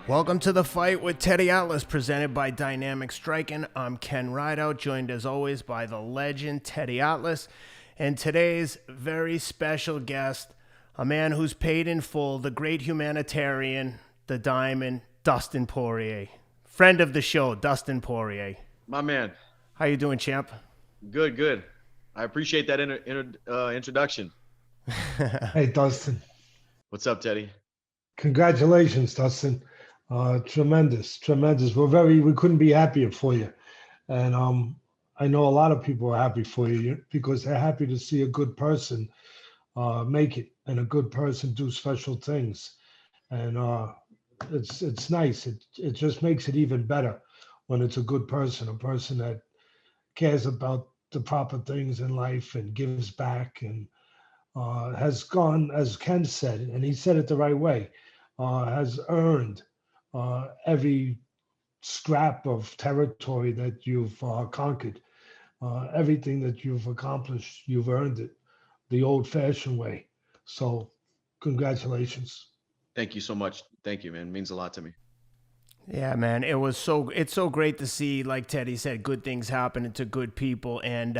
Welcome to The Fight with Teddy Atlas, presented by Dynamic Striking. I'm Ken Rideout, joined as always by the legend Teddy Atlas, and today's very special guest, a man who's paid in full, the great humanitarian, the Diamond, Dustin Poirier. Friend of the show, Dustin Poirier. My man, How you doing, champ? good, good. I appreciate that introduction. Hey, Dustin. What's up, Teddy? Congratulations, Dustin. Tremendous, tremendous. We couldn't be happier for you. And I know a lot of people are happy for you because they're happy to see a good person make it and a good person do special things. And it's nice. It just makes it even better when it's a good person, a person that cares about the proper things in life and gives back and has gone, as Ken said, and he said it the right way, has earned every scrap of territory that you've conquered, everything that you've accomplished, you've earned it the old-fashioned way. So, congratulations. Thank you so much. Thank you, man. It means a lot to me. Yeah, man, it's so great to see, like Teddy said, good things happening to good people. And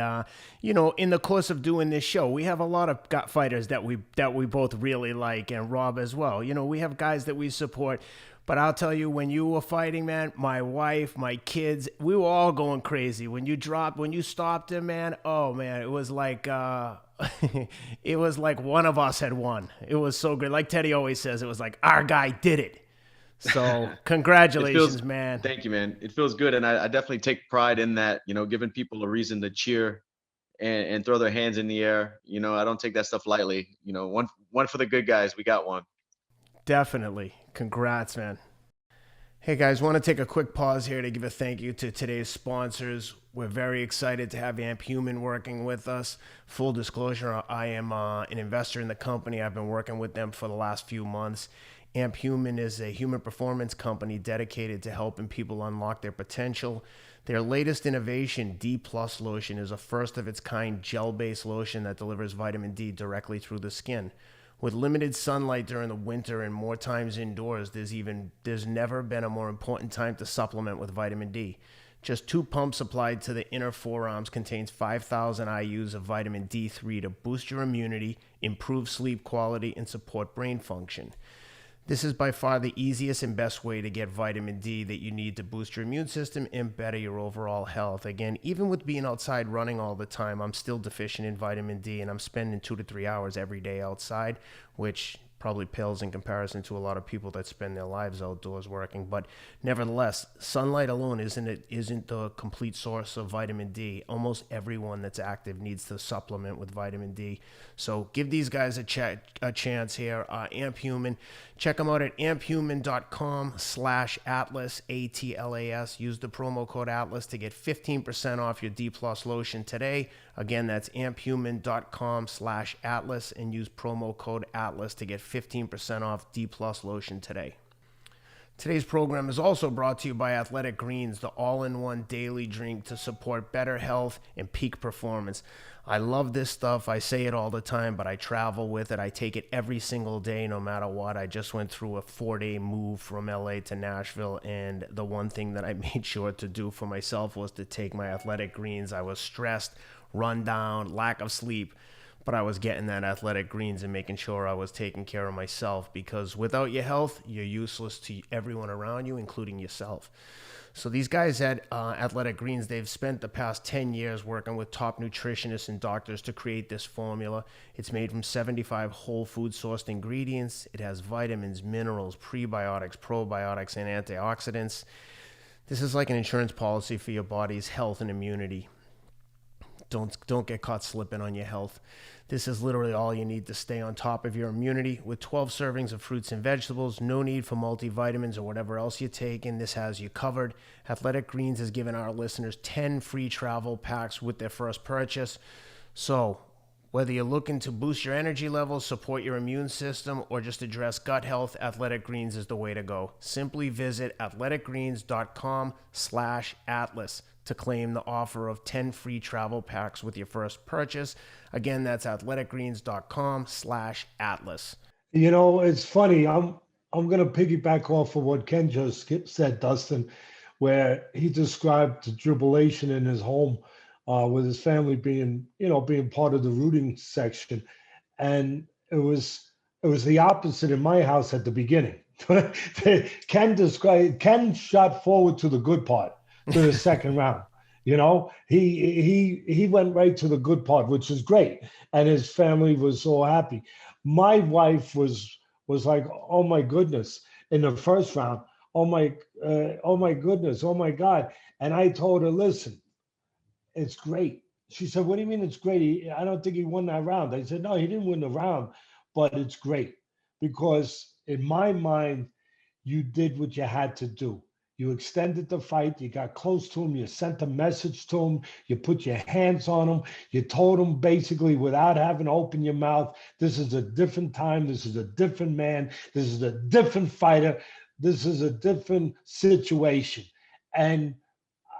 in the course of doing this show, we have a lot of fighters that we both really like, and Rob as well. We have guys that we support. But I'll tell you, when you were fighting, man, my wife, my kids, we were all going crazy. When you stopped him, man, oh man, it was like it was like one of us had won. It was so good. Like Teddy always says, it was like our guy did it. So congratulations, man. Thank you, man. It feels good, and I definitely take pride in that. Giving people a reason to cheer and throw their hands in the air. I don't take that stuff lightly. One for the good guys. We got one. Definitely. Congrats, man. Hey guys, want to take a quick pause here to give a thank you to today's sponsors. We're very excited to have Amp Human working with us. Full disclosure, I am an investor in the company. I've been working with them for the last few months. Amp Human is a human performance company dedicated to helping people unlock their potential. Their latest innovation, D Plus Lotion, is a first of its kind gel-based lotion that delivers vitamin D directly through the skin. With limited sunlight during the winter and more times indoors, there's never been a more important time to supplement with vitamin D. Just 2 pumps applied to the inner forearms contains 5,000 IUs of vitamin D3 to boost your immunity, improve sleep quality, and support brain function. This is by far the easiest and best way to get vitamin D that you need to boost your immune system and better your overall health. Again, even with being outside running all the time, I'm still deficient in vitamin D, and I'm spending 2 to 3 hours every day outside, which probably pales in comparison to a lot of people that spend their lives outdoors working. But nevertheless, sunlight alone isn't the complete source of vitamin D. Almost everyone that's active needs to supplement with vitamin D. So give these guys a chance here. Amp Human. Check them out at amphuman.com/Atlas, ATLAS. Use the promo code Atlas to get 15% off your D Plus lotion today. Again, that's amphuman.com/Atlas and use promo code Atlas to get 15% off D Plus lotion today. Today's program is also brought to you by Athletic Greens, the all-in-one daily drink to support better health and peak performance. I love this stuff. I say it all the time, but I travel with it. I take it every single day, no matter what. I just went through a 4-day move from LA to Nashville, and the one thing that I made sure to do for myself was to take my Athletic Greens. I was stressed, run down, lack of sleep, but I was getting that Athletic Greens and making sure I was taking care of myself, because without your health, you're useless to everyone around you, including yourself. So these guys at Athletic Greens, they've spent the past 10 years working with top nutritionists and doctors to create this formula. It's made from 75 whole food sourced ingredients. It has vitamins, minerals, prebiotics, probiotics, and antioxidants. This is like an insurance policy for your body's health and immunity. Don't get caught slipping on your health. This is literally all you need to stay on top of your immunity. With 12 servings of fruits and vegetables, no need for multivitamins or whatever else you're taking. This has you covered. Athletic Greens has given our listeners 10 free travel packs with their first purchase. So whether you're looking to boost your energy levels, support your immune system, or just address gut health, Athletic Greens is the way to go. Simply visit athleticgreens.com/Atlas to claim the offer of 10 free travel packs with your first purchase. Again, that's athleticgreens.com/Atlas. It's funny. I'm going to piggyback off of what Ken just said, Dustin, where he described the jubilation in his home with his family being, being part of the rooting section. And it was the opposite in my house at the beginning. Ken shot forward to the good part, to the second round. He went right to the good part, which is great, and his family was so happy. My wife was like, oh my goodness, in the first round, oh my goodness, oh my God. And I told her, listen, it's great. She said, what do you mean it's great? I don't think he won that round. I said, no, he didn't win the round, but it's great because in my mind, you did what you had to do. You extended the fight. You got close to him. You sent a message to him. You put your hands on him. You told him basically without having to open your mouth, this is a different time. This is a different man. This is a different fighter. This is a different situation. And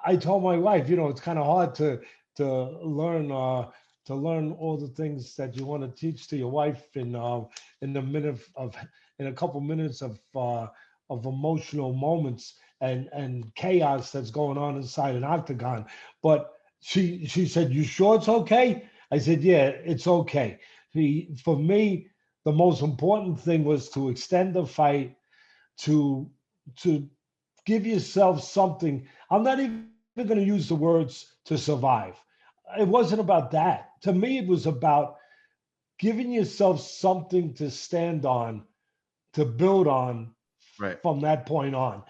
I told my wife, it's kind of hard to learn to learn all the things that you want to teach to your wife in the minute of in a couple minutes of emotional moments and chaos that's going on inside an octagon. But she said, "You sure it's okay?" I said, "Yeah, it's okay." For me, the most important thing was to extend the fight to give yourself something. I'm not even going to use the words to survive. It wasn't about that. To me, it was about giving yourself something to stand on, to build on Right. from that point on.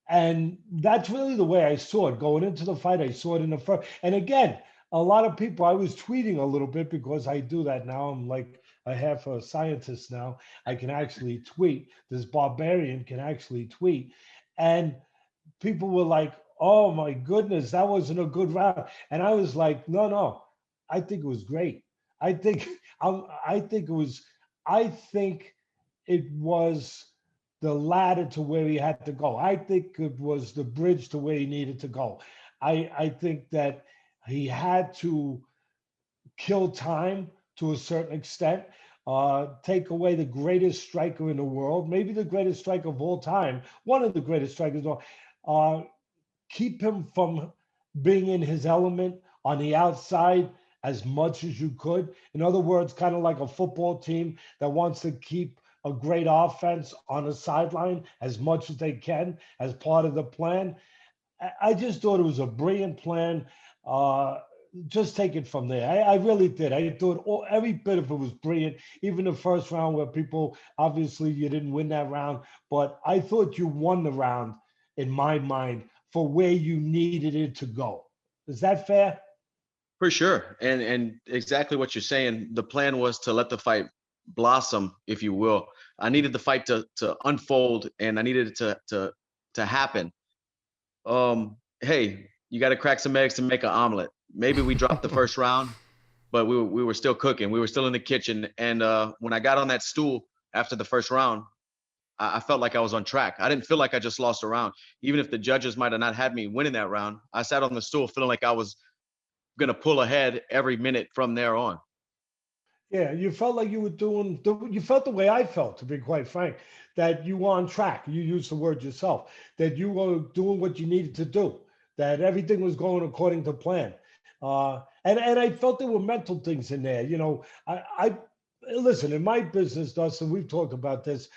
And that's really the way I saw it. Going into the fight, I saw it in the first. And again, a lot of people, I was tweeting a little bit because I do that now. I'm like a half a scientist now. I can actually tweet. This barbarian can actually tweet. And people were like, "Oh my goodness, that wasn't a good round," and I was like, "No, no, I think it was great. I think I think it was. I think it was the ladder to where he had to go. I think it was the bridge to where he needed to go. I think that he had to kill time to a certain extent, take away the greatest striker in the world, maybe the greatest striker of all time, one of the greatest strikers of all, keep him from being in his element on the outside as much as you could. In other words, kind of like a football team that wants to keep a great offense on the sideline as much as they can as part of the plan. I just thought it was a brilliant plan. Uh, just take it from there. I really did. I thought every bit of it was brilliant. Even the first round, where people obviously you didn't win that round, but I thought you won the round in my mind for where you needed it to go. Is that fair? For sure. And exactly what you're saying. The plan was to let the fight blossom, if you will. I needed the fight to unfold and I needed it to happen. Hey, you got to crack some eggs to make an omelet. Maybe we dropped the first round, but we were still cooking. We were still in the kitchen. And when I got on that stool after the first round, I felt like I was on track. I didn't feel like I just lost a round. Even if the judges might have not had me winning that round, I sat on the stool feeling like I was going to pull ahead every minute from there on. Yeah, you felt like you were doing, you felt the way I felt, to be quite frank, that you were on track. You used the word yourself, that you were doing what you needed to do, that everything was going according to plan. And I felt there were mental things in there. I listen, in my business, Dustin, we've talked about this,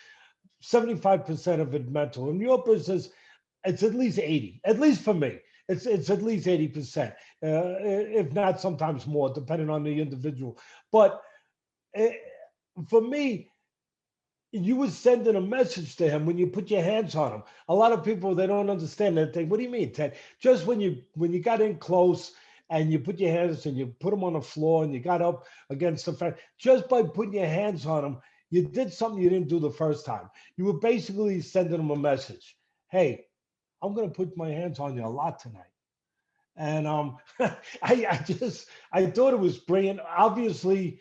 75% of it mental. In your business, it's at least 80, at least for me. It's at least 80%, if not sometimes more, depending on the individual. But eh, for me, you were sending a message to him when you put your hands on him. A lot of people, they don't understand that thing. What do you mean, Ted? Just when you got in close and you put your hands and you put him on the floor and you got up against the fence, just by putting your hands on him, you did something you didn't do the first time. You were basically sending him a message. Hey, I'm going to put my hands on you a lot tonight. And I thought it was brilliant. Obviously,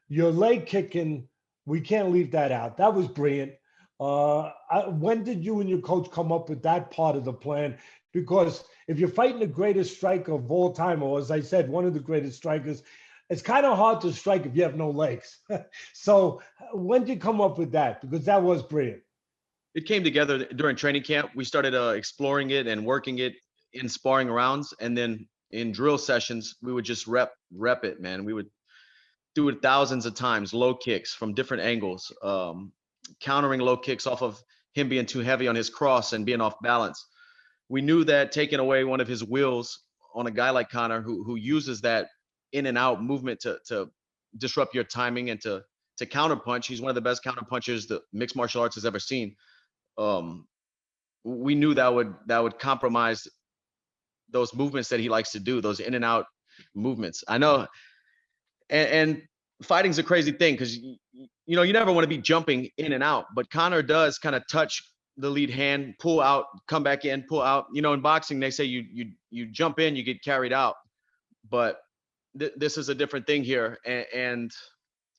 your leg kicking, we can't leave that out. That was brilliant. When did you and your coach come up with that part of the plan? Because if you're fighting the greatest striker of all time, or as I said, one of the greatest strikers, it's kind of hard to strike if you have no legs. So when did you come up with that? Because that was brilliant. It came together during training camp. We started exploring it and working it in sparring rounds, and then in drill sessions, we would just rep it, man. We would do it thousands of times, low kicks from different angles, countering low kicks off of him being too heavy on his cross and being off balance. We knew that taking away one of his wheels on a guy like Conor, who uses that in and out movement to disrupt your timing and to counter punch. He's one of the best counter punchers that mixed martial arts has ever seen. We knew that would compromise those movements that he likes to do, those in and out movements. I know, and fighting's a crazy thing because you never want to be jumping in and out, but Conor does kind of touch the lead hand, pull out, come back in, pull out. In boxing they say you jump in, you get carried out, but this is a different thing here, and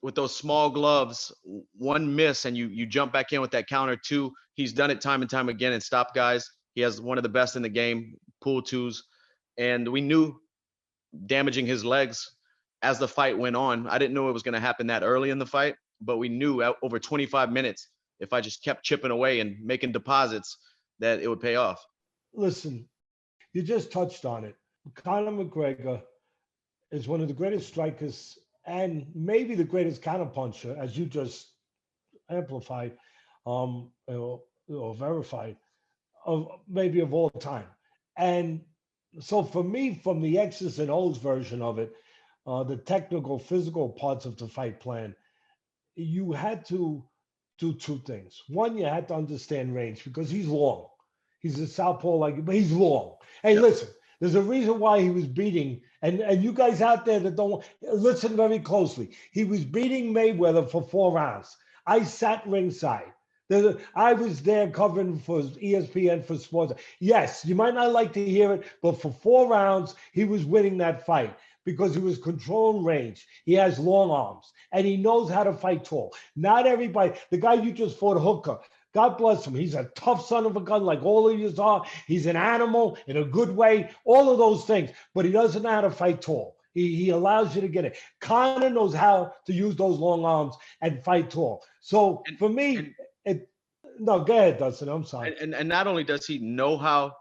with those small gloves, one miss and you jump back in with that counter two. He's done it time and time again and stopped guys. He has one of the best in the game, pull twos. And we knew damaging his legs as the fight went on. I didn't know it was going to happen that early in the fight, but we knew over 25 minutes, if I just kept chipping away and making deposits, that it would pay off. Listen, you just touched on it. Conor McGregor is one of the greatest strikers and maybe the greatest counterpuncher, as you just amplified or verified, maybe of all time. And so for me, from the X's and O's version of it, the technical, physical parts of the fight plan, you had to do two things. One, you had to understand range because he's long. He's a southpaw, but he's long. Hey, yep. Listen, there's a reason why he was beating, and you guys out there that don't listen very closely. He was beating Mayweather for 4 rounds. I sat ringside. I was there covering for ESPN for sports. Yes, you might not like to hear it, but for 4 rounds, he was winning that fight because he was controlling range. He has long arms, and he knows how to fight tall. Not everybody. The guy you just fought, Hooker, God bless him. He's a tough son of a gun like all of you are. He's an animal in a good way, all of those things, but he doesn't know how to fight tall. He allows you to get it. Conor knows how to use those long arms and fight tall. So for me, no, go ahead, Dustin. I'm sorry. And not only does he know how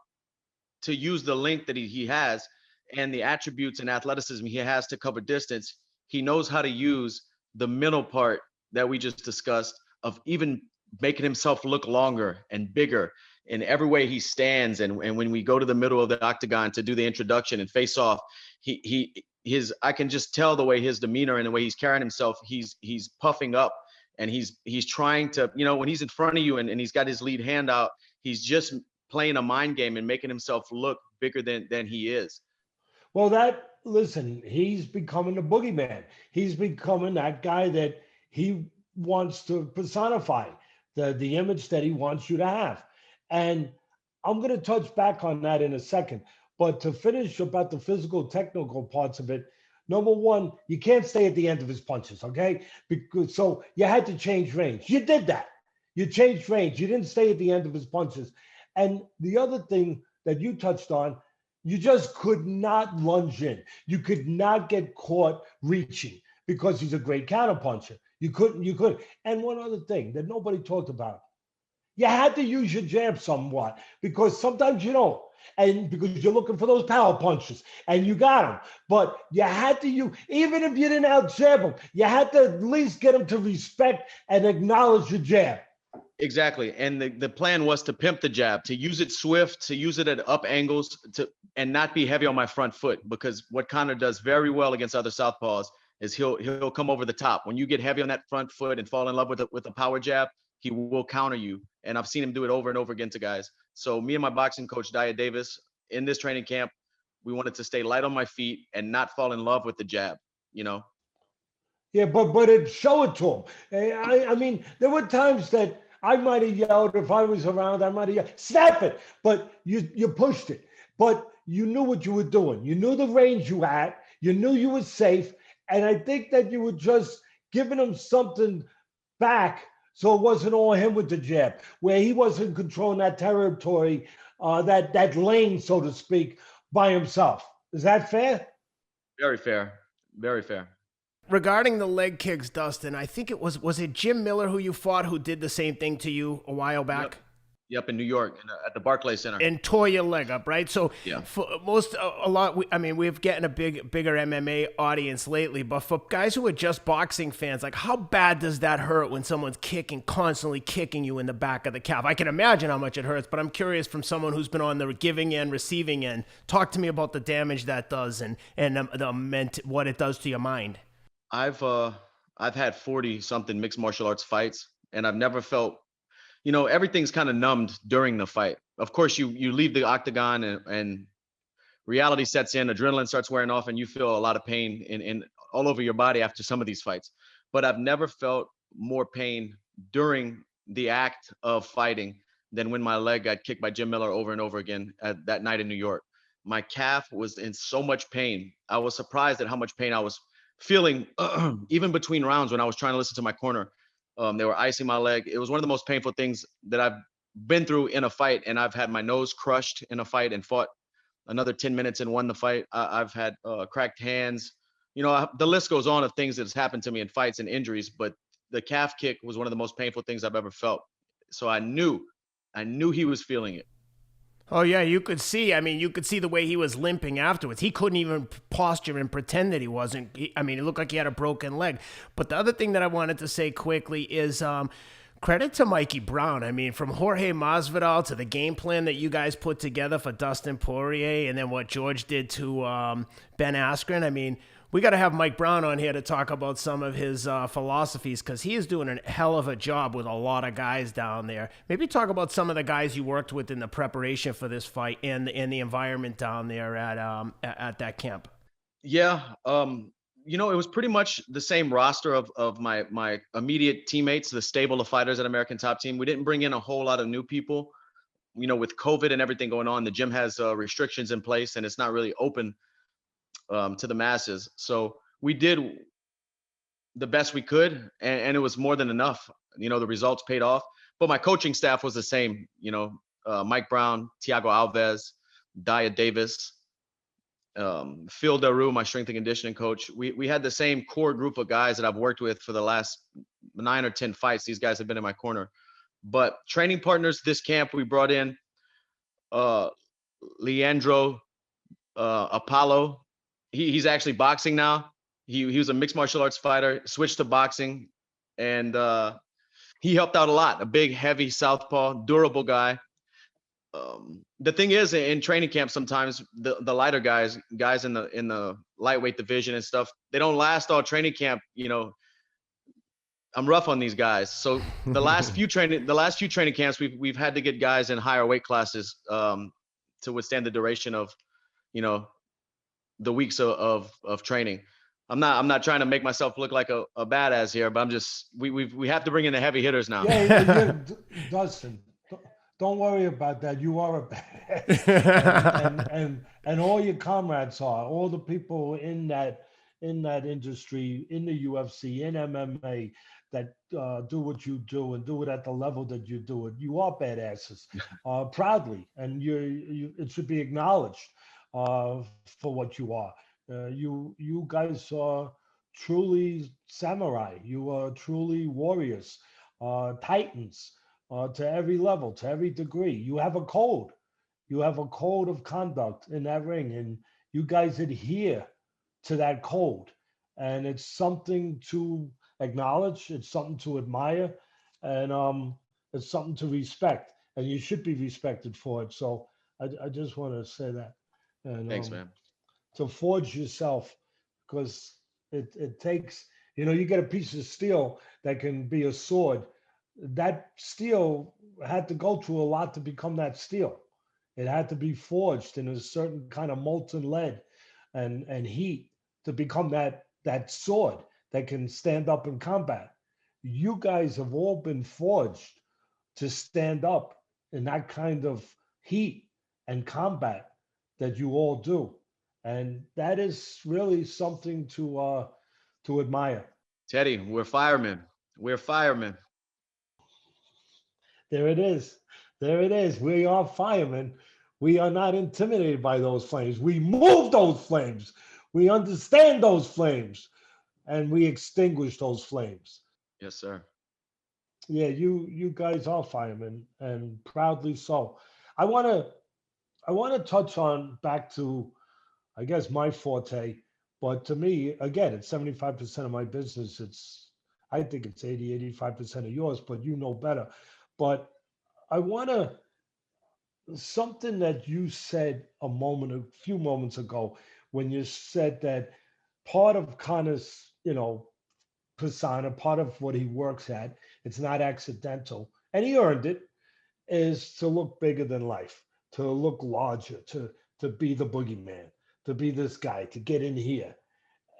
to use the length that he has and the attributes and athleticism he has to cover distance, he knows how to use the mental part that we just discussed of even making himself look longer and bigger in every way he stands. And when we go to the middle of the octagon to do the introduction and face off, I can just tell the way his demeanor and the way he's carrying himself, he's puffing up and he's trying to, when he's in front of you and he's got his lead hand out, he's just playing a mind game and making himself look bigger than he is. Well, listen, he's becoming the boogeyman. He's becoming that guy that he wants to personify. The image that he wants you to have. And I'm going to touch back on that in a second. But to finish about the physical, technical parts of it, number one, you can't stay at the end of his punches, okay? So you had to change range. You did that. You changed range. You didn't stay at the end of his punches. And the other thing that you touched on, you just could not lunge in. You could not get caught reaching because he's a great counterpuncher. You couldn't. And one other thing that nobody talked about, you had to use your jab somewhat because sometimes you don't. And because you're looking for those power punches and you got them. But you had to use, even if you didn't out jab them, you had to at least get them to respect and acknowledge your jab. Exactly. And the plan was to pimp the jab, to use it swift, to use it at up angles, and not be heavy on my front foot. Because what Conor does very well against other southpaws is he'll come over the top. When you get heavy on that front foot and fall in love with a power jab, he will counter you. And I've seen him do it over and over again to guys. So me and my boxing coach, Dia Davis, in this training camp, we wanted to stay light on my feet and not fall in love with the jab, Yeah, but it show it to him. I mean, there were times that I might have yelled if I was around. I might have yelled, snap it. But you pushed it. But you knew what you were doing. You knew the range you had. You knew you were safe. And I think that you were just giving him something back so it wasn't all him with the jab, where he wasn't controlling that territory, that lane, so to speak, by himself. Is that fair? Very fair. Very fair. Regarding the leg kicks, Dustin, I think it was it Jim Miller who you fought who did the same thing to you a while back? Yep, in New York, at the Barclays Center. And tore your leg up, right? So Yeah. for we're getting a bigger MMA audience lately, but for guys who are just boxing fans, like how bad does that hurt when someone's constantly kicking you in the back of the calf? I can imagine how much it hurts, but I'm curious from someone who's been on the giving end, receiving end, talk to me about the damage that does and what it does to your mind. I've had 40 something mixed martial arts fights, and I've never felt, everything's kind of numbed during the fight. Of course, you leave the octagon and reality sets in, adrenaline starts wearing off, and you feel a lot of pain in all over your body after some of these fights. But I've never felt more pain during the act of fighting than when my leg got kicked by Jim Miller over and over again that night in New York. My calf was in so much pain. I was surprised at how much pain I was feeling even between rounds when I was trying to listen to my corner. They were icing my leg. It was one of the most painful things that I've been through in a fight, and I've had my nose crushed in a fight and fought another 10 minutes and won the fight. I've had cracked hands. The list goes on of things that's happened to me in fights and injuries, but the calf kick was one of the most painful things I've ever felt. So I knew he was feeling it. Oh, yeah, you could see the way he was limping afterwards. He couldn't even posture and pretend that he wasn't. It looked like he had a broken leg. But the other thing that I wanted to say quickly is credit to Mikey Brown. From Jorge Masvidal to the game plan that you guys put together for Dustin Poirier and then what George did to Ben Askren. We got to have Mike Brown on here to talk about some of his philosophies because he is doing a hell of a job with a lot of guys down there. Maybe talk about some of the guys you worked with in the preparation for this fight and the environment down there at that camp. Yeah, it was pretty much the same roster of my immediate teammates, the stable of fighters at American Top Team. We didn't bring in a whole lot of new people. With COVID and everything going on, the gym has restrictions in place and it's not really open to the masses. So we did the best we could, and it was more than enough. The results paid off. But my coaching staff was the same. Mike Brown, Thiago Alves, Daya Davis, Phil Daru, my strength and conditioning coach. We had the same core group of guys that I've worked with for the last 9 or 10 fights. These guys have been in my corner. But training partners this camp, we brought in Leandro Apollo. He's actually boxing now. He was a mixed martial arts fighter, switched to boxing, and he helped out a lot. A big, heavy southpaw, durable guy. The thing is, in training camp, sometimes the lighter guys in the lightweight division and stuff, they don't last all training camp. I'm rough on these guys. So the last few training camps, we've had to get guys in higher weight classes to withstand the duration of, the weeks of training. I'm not trying to make myself look like a badass here, but I'm just we have to bring in the heavy hitters now. Yeah, Dustin, don't worry about that. You are a badass, and all your comrades are, all the people in that industry, in the UFC, in MMA, that do what you do and do it at the level that you do it. You are badasses, proudly, and it should be acknowledged for what you are. You guys are truly samurai. You are truly warriors, titans, to every level, to every degree. You have a code. You have a code of conduct in that ring, and you guys adhere to that code. And it's something to acknowledge. It's something to admire, and it's something to respect. And you should be respected for it. So I just want to say that. And thanks, man. To forge yourself, because it takes, you get a piece of steel that can be a sword. That steel had to go through a lot to become that steel. It had to be forged in a certain kind of molten lead and heat to become that sword that can stand up in combat. You guys have all been forged to stand up in that kind of heat and combat that you all do. And that is really something to admire. Teddy, we're firemen. We're firemen. There it is. There it is. We are firemen. We are not intimidated by those flames. We move those flames. We understand those flames. and we extinguished those flames. Yes, sir. Yeah, you guys are firemen, and proudly so. I want to I want to touch on back to, I guess, my forte, but to me, again, it's 75% of my business. I think it's 85% of yours, but you know better. But I want to, something that you said a few moments ago, when you said that part of Connor's, persona, part of what he works at, it's not accidental, and he earned it, is to look bigger than life, to look larger, to be the boogeyman, to be this guy, to get in here.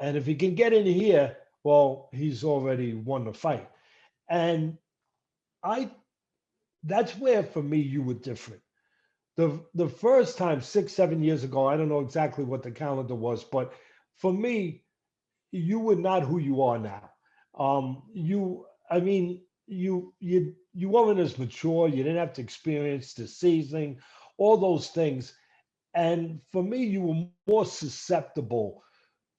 And if he can get in here, well, he's already won the fight. And I that's where for me you were different. The first time 6, 7 years ago, I don't know exactly what the calendar was, but for me, you were not who you are now. I mean, you weren't as mature. You didn't have to experience the seasoning, all those things. And for me, you were more susceptible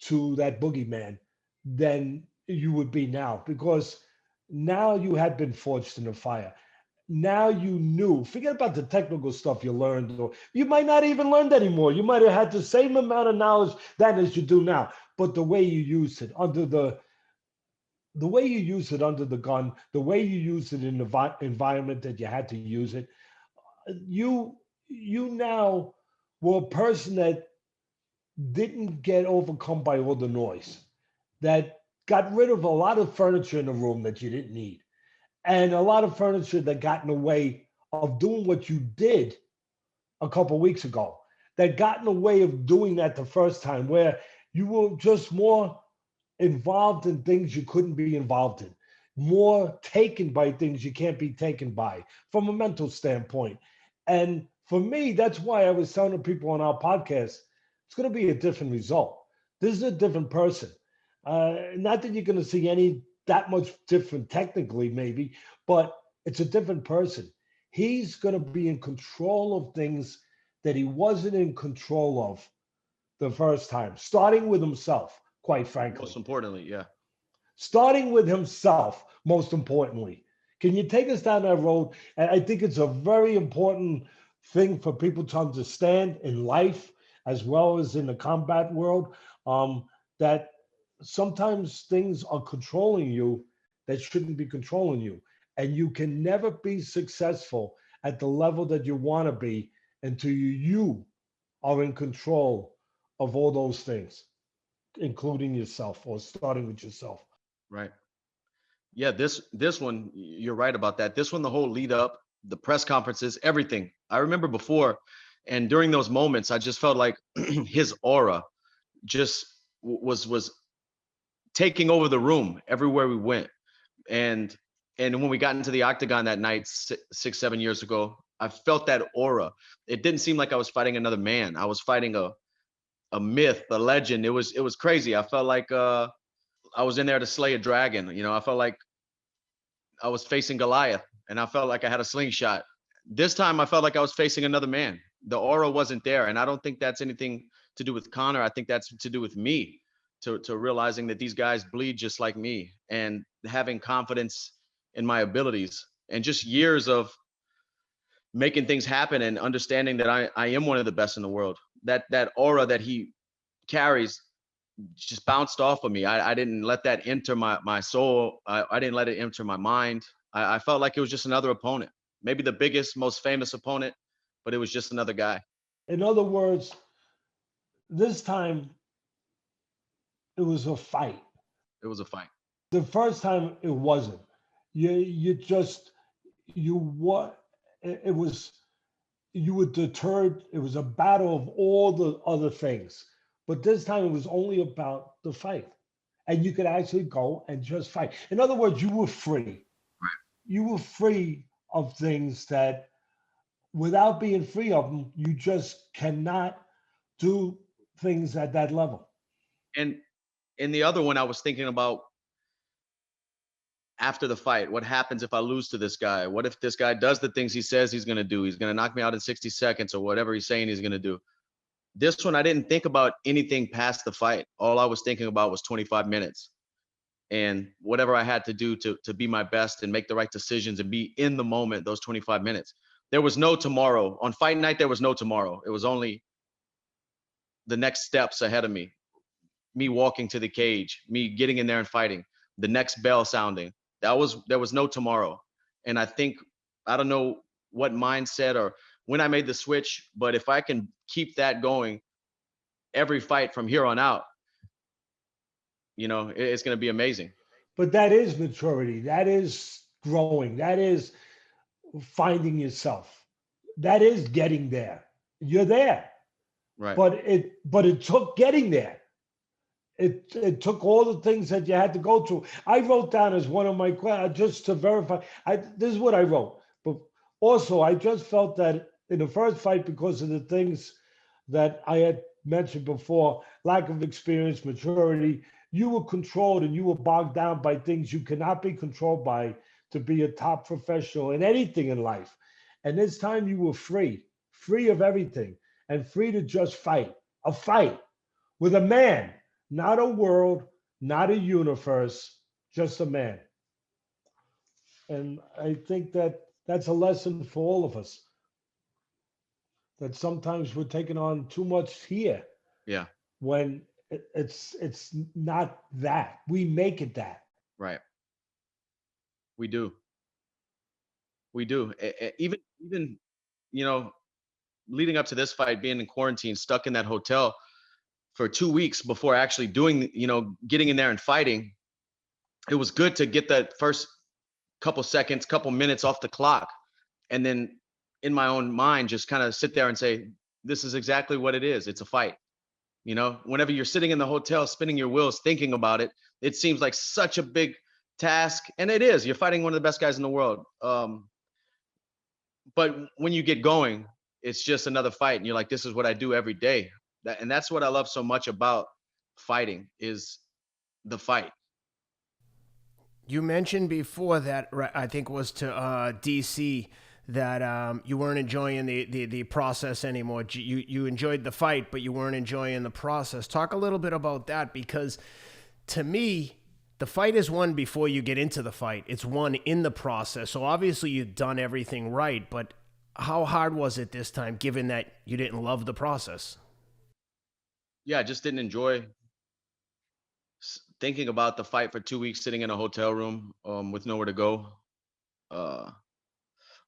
to that boogeyman than you would be now, because now you had been forged in the fire. Now you knew. Forget about the technical stuff you learned, or you might not even learned anymore. You might have had the same amount of knowledge then as you do now, but the way you used it the way you use it under the gun, the way you use it in the environment that you had to use it, you you now were a person that didn't get overcome by all the noise, that got rid of a lot of furniture in the room that you didn't need, and a lot of furniture that got in the way of doing what you did a couple of weeks ago, that got in the way of doing that the first time, where you were just more involved in things you couldn't be involved in, more taken by things you can't be taken by from a mental standpoint. And for me, that's why I was telling the people on our podcast, it's going to be a different result. This is a different person. Not that you're going to see any that much different technically, maybe, but it's a different person. He's going to be in control of things that he wasn't in control of the first time, starting with himself, quite frankly. Most importantly, yeah. Starting with himself, most importantly. Can you take us down that road? And I think it's a very important thing for people to understand in life as well as in the combat world, that sometimes things are controlling you that shouldn't be controlling you. And you can never be successful at the level that you want to be until you are in control of all those things, including yourself or starting with yourself. Right. Yeah, this one, you're right about that. This one, the whole lead up, the press conferences, everything. I remember before, and during those moments, I just felt like his aura just was taking over the room everywhere we went. And when we got into the octagon that night 6, 7 years ago, I felt that aura. It didn't seem like I was fighting another man. I was fighting a myth, a legend. It was crazy. I felt like I was in there to slay a dragon. I felt like I was facing Goliath, and I felt like I had a slingshot. This time I felt like I was facing another man. The aura wasn't there, and I don't think that's anything to do with Connor. I think that's to do with me, to realizing that these guys bleed just like me, and having confidence in my abilities, and just years of making things happen and understanding that I am one of the best in the world. That aura that he carries just bounced off of me. I didn't let that enter my soul. I didn't let it enter my mind. I felt like it was just another opponent, maybe the biggest, most famous opponent, but it was just another guy. In other words, this time it was a fight. It was a fight. The first time it wasn't. You just you what it was you were deterred. It was a battle of all the other things. But this time it was only about the fight. And you could actually go and just fight. In other words, you were free. You were free of things that without being free of them, you just cannot do things at that level. And in the other one, I was thinking about after the fight, what happens if I lose to this guy? What if this guy does the things he says he's going to do? He's going to knock me out in 60 seconds or whatever he's saying he's going to do. This one, I didn't think about anything past the fight. All I was thinking about was 25 minutes. and whatever I had to do to be my best and make the right decisions and be in the moment, those 25 minutes. There was no tomorrow. On fight night, there was no tomorrow. It was only the next steps ahead of me walking to the cage, me getting in there and fighting, the next bell sounding. There was no tomorrow. And I think, I don't know what mindset or when I made the switch, but if I can keep that going every fight from here on out, it's going to be amazing. But that is maturity. That is growing. That is finding yourself. That is getting there. You're there. Right. But it took getting there. It took all the things that you had to go through. I wrote down as one of my questions, just to verify. This is what I wrote. But also, I just felt that in the first fight, because of the things that I had mentioned before, lack of experience, maturity, you were controlled and you were bogged down by things you cannot be controlled by to be a top professional in anything in life. And this time you were free of everything, and free to just fight a fight with a man. Not a world, not a universe, just a man. And I think that that's a lesson for all of us. That sometimes we're taking on too much here. Yeah. When it's not that. We make it that. Right. We do. We do. Even leading up to this fight, being in quarantine, stuck in that hotel for 2 weeks before actually doing, getting in there and fighting, it was good to get that first couple seconds, couple minutes off the clock. And then in my own mind, just kind of sit there and say, this is exactly what it is. It's a fight. Whenever you're sitting in the hotel, spinning your wheels, thinking about it, it seems like such a big task. And it is. You're fighting one of the best guys in the world. But when you get going, it's just another fight. And you're like, this is what I do every day. And that's what I love so much about fighting, is the fight. You mentioned before that, I think it was to DC, that you weren't enjoying the process anymore. You enjoyed the fight, but you weren't enjoying the process. Talk a little bit about that, because to me, the fight is won before you get into the fight. It's won in the process. So obviously you've done everything right, but how hard was it this time, given that you didn't love the process? Yeah, I just didn't enjoy thinking about the fight for 2 weeks, sitting in a hotel room with nowhere to go.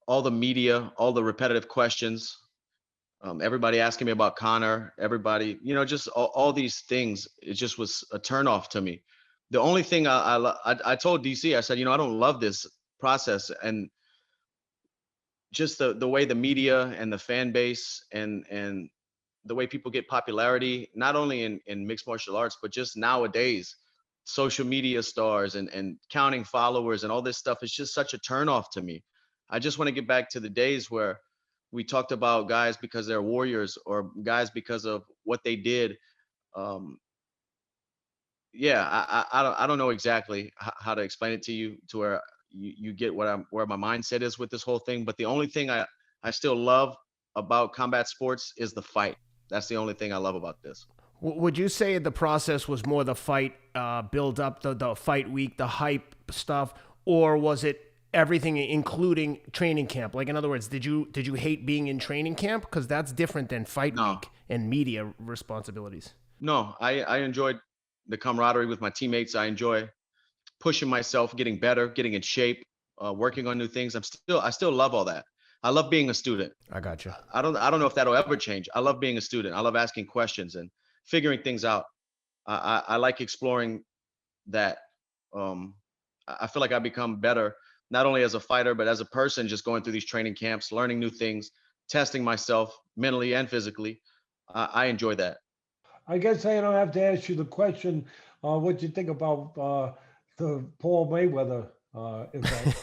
All the media, all the repetitive questions, everybody asking me about Connor, everybody, just all these things. It just was a turnoff to me. The only thing I told DC, I said, I don't love this process, and just the way the media and the fan base and the way people get popularity, not only in mixed martial arts, but just nowadays, social media stars and counting followers and all this stuff is just such a turnoff to me. I just want to get back to the days where we talked about guys because they're warriors, or guys because of what they did. I don't know exactly how to explain it to you to where you get where my mindset is with this whole thing. But the only thing I still love about combat sports is the fight. That's the only thing I love about this. Would you say the process was more the fight build up, the fight week, the hype stuff, or was it everything including training camp? Like, in other words, did you hate being in training camp? Because that's different than fight week and media responsibilities. No, I enjoyed the camaraderie with my teammates. I enjoy pushing myself, getting better, getting in shape, working on new things. I still love all that. I love being a student. I got you. I don't know if that'll ever change. I love being a student. I love asking questions and figuring things out. I like exploring that. I feel like I've become better, not only as a fighter, but as a person, just going through these training camps, learning new things, testing myself mentally and physically. I enjoy that. I guess I don't have to ask you the question, what you think about the Paul Mayweather event.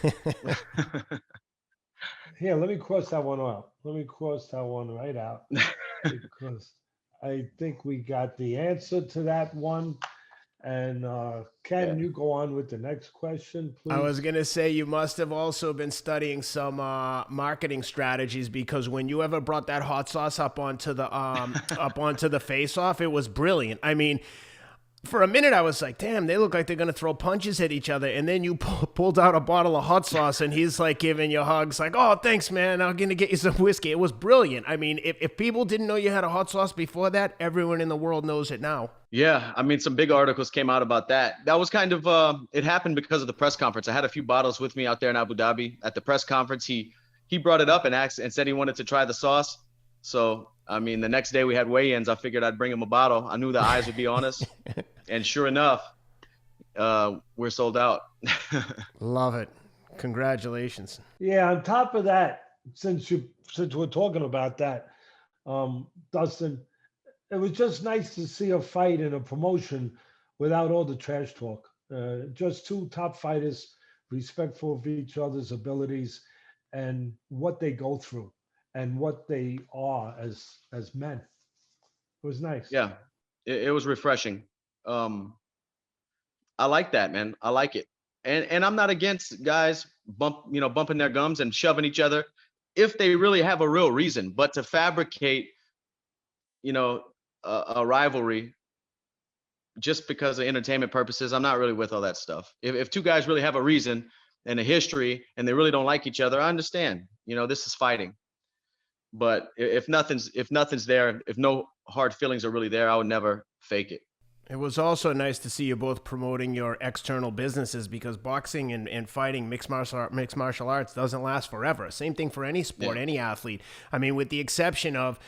Here, let me cross that one out. Let me cross that one right out, because I think we got the answer to that one. And Ken, you go on with the next question, please. I was going to say, you must have also been studying some marketing strategies, because when you ever brought that hot sauce up onto the face-off, it was brilliant. I mean, For a minute, I was like, damn, they look like they're going to throw punches at each other. And then you pulled out a bottle of hot sauce and he's like giving you hugs like, oh, thanks, man. I'm going to get you some whiskey. It was brilliant. I mean, if people didn't know you had a hot sauce before that, everyone in the world knows it now. Yeah, I mean, some big articles came out about that. That was kind of it happened because of the press conference. I had a few bottles with me out there in Abu Dhabi. At the press conference, he brought it up and asked and said he wanted to try the sauce. So, I mean, the next day we had weigh-ins. I figured I'd bring him a bottle. I knew the eyes would be on us. And sure enough, we're sold out. Love it. Congratulations. Yeah, on top of that, since we're talking about that, Dustin, it was just nice to see a fight and a promotion without all the trash talk. Just two top fighters, respectful of each other's abilities and what they go through and what they are as men. It was nice. Yeah, it was refreshing. I like that, man. I like it. And I'm not against guys bumping their gums and shoving each other if they really have a real reason. But to fabricate, a rivalry just because of entertainment purposes, I'm not really with all that stuff. If two guys really have a reason and a history and they really don't like each other, I understand. This is fighting. But if nothing's there, if no hard feelings are really there, I would never fake it. It was also nice to see you both promoting your external businesses because boxing and fighting, mixed martial arts doesn't last forever. Same thing for any sport, any athlete. I mean, with the exception of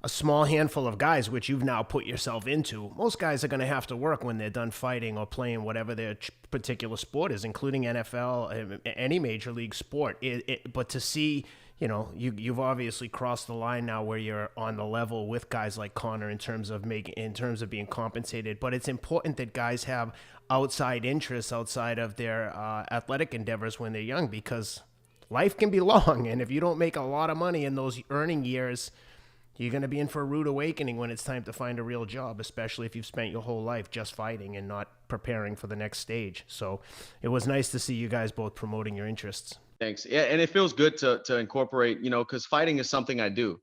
a small handful of guys, which you've now put yourself into, most guys are going to have to work when they're done fighting or playing whatever their particular sport is, including NFL, any major league sport. But to see, you've obviously crossed the line now where you're on the level with guys like Conor in terms of being compensated. But it's important that guys have outside interests outside of their athletic endeavors when they're young, because life can be long, and if you don't make a lot of money in those earning years, you're going to be in for a rude awakening when it's time to find a real job, especially if you've spent your whole life just fighting and not preparing for the next stage. So it was nice to see you guys both promoting your interests. Thanks. Yeah, and it feels good to incorporate, because fighting is something I do.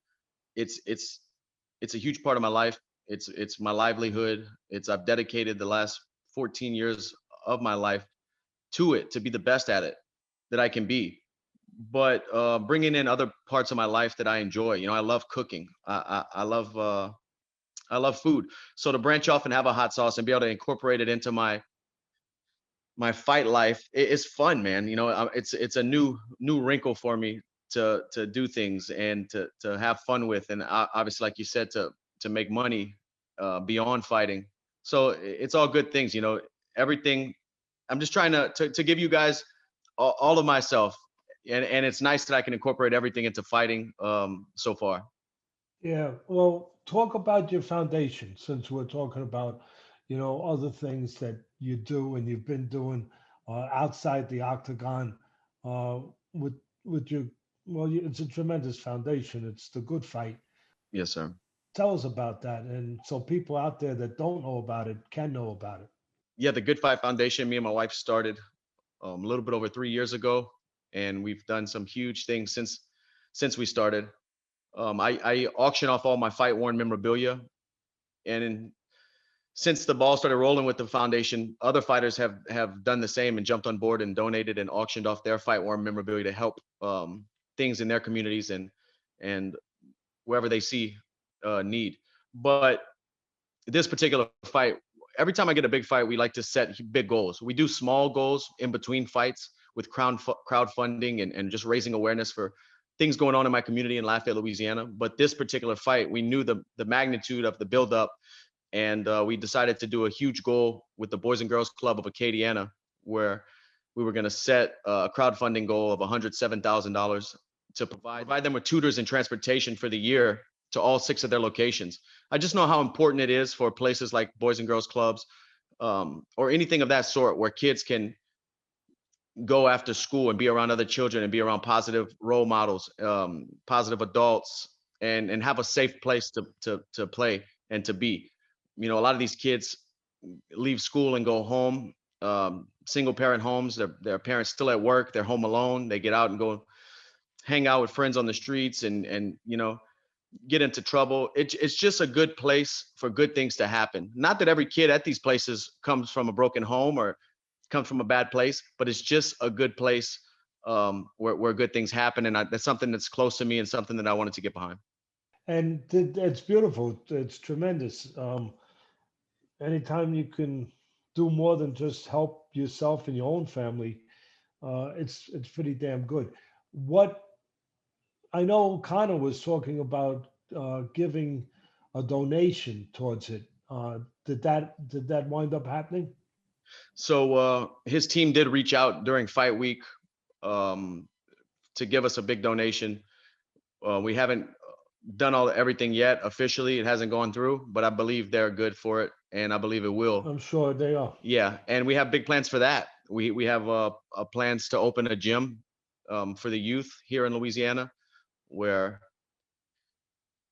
It's a huge part of my life. It's my livelihood. I've dedicated the last 14 years of my life to it, to be the best at it that I can be. But bringing in other parts of my life that I enjoy. I love cooking. I love food. So to branch off and have a hot sauce and be able to incorporate it into my fight life, it's fun, man. It's a new wrinkle for me to do things and to have fun with, and obviously, like you said, to make money beyond fighting. So it's all good things. Everything. I'm just trying to give you guys all of myself. And it's nice that I can incorporate everything into fighting so far. Yeah. Well, talk about your foundation, since we're talking about, other things that you do and you've been doing outside the octagon with your, it's a tremendous foundation. It's the Good Fight. Yes, sir. Tell us about that. And so people out there that don't know about it can know about it. Yeah, the Good Fight Foundation, me and my wife started a little bit over 3 years ago. And we've done some huge things since we started. I auction off all my fight worn memorabilia, and since the ball started rolling with the foundation, other fighters have done the same and jumped on board and donated and auctioned off their fight worn memorabilia to help things in their communities and wherever they see need. But this particular fight, every time I get a big fight, we like to set big goals. We do small goals in between fights with crowdfunding and just raising awareness for things going on in my community in Lafayette, Louisiana. But this particular fight, we knew the magnitude of the buildup, and we decided to do a huge goal with the Boys and Girls Club of Acadiana, where we were going to set a crowdfunding goal of $107,000 to provide them with tutors and transportation for the year to all 6 of their locations. I just know how important it is for places like Boys and Girls Clubs or anything of that sort, where kids can go after school and be around other children and be around positive role models, positive adults, and have a safe place to play and to be. A lot of these kids leave school and go home, single parent homes. Their parents still at work. They're home alone. They get out and go hang out with friends on the streets and get into trouble. It's just a good place for good things to happen. Not that every kid at these places comes from a broken home or comes from a bad place, but it's just a good place where good things happen. And that's something that's close to me and something that I wanted to get behind. And it's beautiful. It's tremendous. Anytime you can do more than just help yourself and your own family, it's pretty damn good. What I know, Connor was talking about giving a donation towards it. Did that wind up happening? So his team did reach out during fight week um, to give us a big donation. We haven't done everything yet officially. It hasn't gone through, but I believe they're good for it, and I believe it will. I'm sure they are. Yeah, and we have big plans for that. We have plans to open a gym for the youth here in Louisiana, where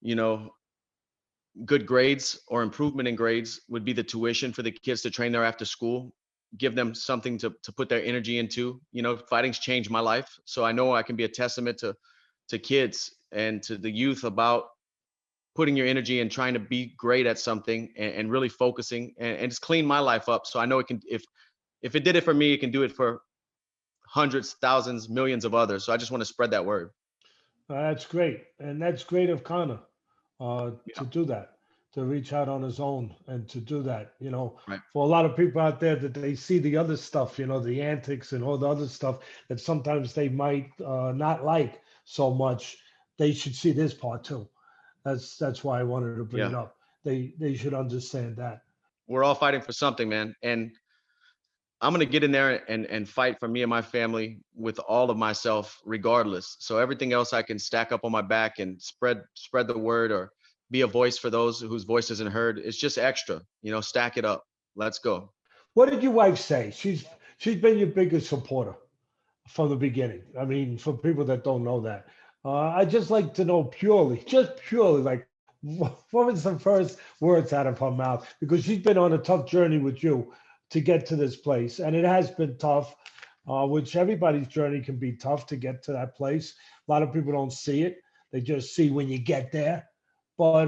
you know good grades or improvement in grades would be the tuition for the kids to train there after school. Give them something to put their energy into. Fighting's changed my life, so I know I can be a testament to kids and to the youth about putting your energy and trying to be great at something and really focusing and just clean my life up. So I know it can, if it did it for me, it can do it for hundreds, thousands, millions of others. So I just want to spread that word. That's great, and that's great of Connor Yeah, to do that, to reach out on his own and to do that. right. For a lot of people out there that they see the other stuff, the antics and all the other stuff that sometimes they might not like so much, they should see this part too. That's why I wanted to bring it Yeah. up. They should understand that. We're all fighting for something, man. And I'm gonna get in there and fight for me and my family with all of myself, regardless. So everything else I can stack up on my back and spread the word or be a voice for those whose voice isn't heard. It's just extra, stack it up. Let's go. What did your wife say? She's been your biggest supporter from the beginning. I mean, for people that don't know that, I just like to know just purely, like what was the first words out of her mouth? Because she's been on a tough journey with you to get to this place, and it has been tough. Which everybody's journey can be tough to get to that place. A lot of people don't see it; they just see when you get there. But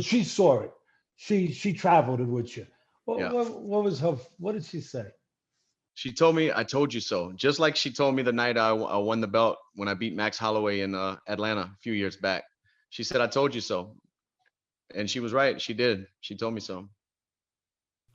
she saw it. She traveled it with you. Yeah. What was her? What did she say? She told me, I told you so. Just like she told me the night I won the belt when I beat Max Holloway in Atlanta a few years back. She said, I told you so. And she was right. She did. She told me so.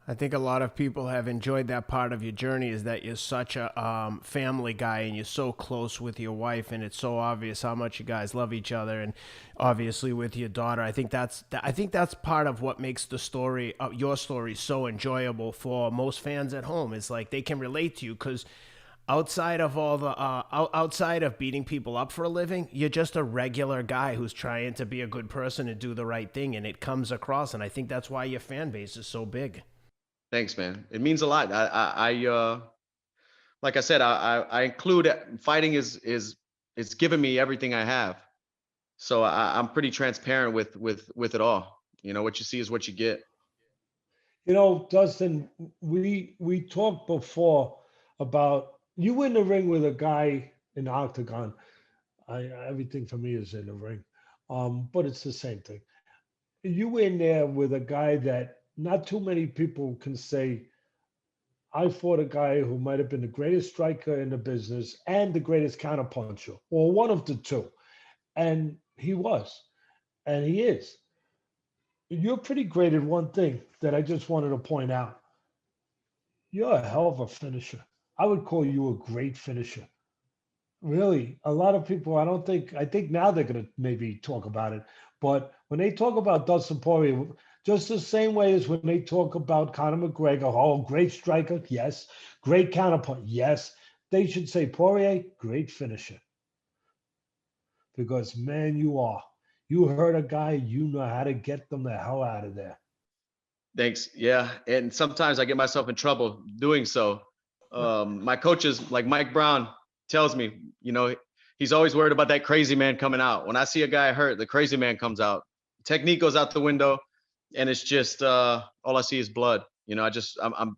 I think a lot of people have enjoyed that part of your journey is that you're such a family guy and you're so close with your wife, and it's so obvious how much you guys love each other, and obviously with your daughter. I think that's part of what makes the story, your story, so enjoyable for most fans at home. Is like they can relate to you because outside of all the outside of beating people up for a living, you're just a regular guy who's trying to be a good person and do the right thing, and it comes across. And I think that's why your fan base is so big. Thanks, man. It means a lot. Like I said, I include fighting is giving me everything I have. So I'm pretty transparent with it all. What you see is what you get. Dustin, we talked before about you in the ring with a guy in the octagon. Everything for me is in the ring, but it's the same thing. You in there with a guy that not too many people can say, I fought a guy who might have been the greatest striker in the business and the greatest counterpuncher, or one of the two. And he was, and he is. You're pretty great at one thing that I just wanted to point out. You're a hell of a finisher. I would call you a great finisher. Really, a lot of people, I think now they're going to maybe talk about it. But when they talk about Dustin Poirier, just the same way as when they talk about Conor McGregor, oh, great striker, yes. Great counterpunch, yes. They should say Poirier, great finisher. Because, man, you are. You hurt a guy, you know how to get them the hell out of there. Thanks. Yeah. And sometimes I get myself in trouble doing so. My coaches, like Mike Brown, tells me, he's always worried about that crazy man coming out. When I see a guy hurt, the crazy man comes out. Technique goes out the window, and it's just all I see is blood. I'm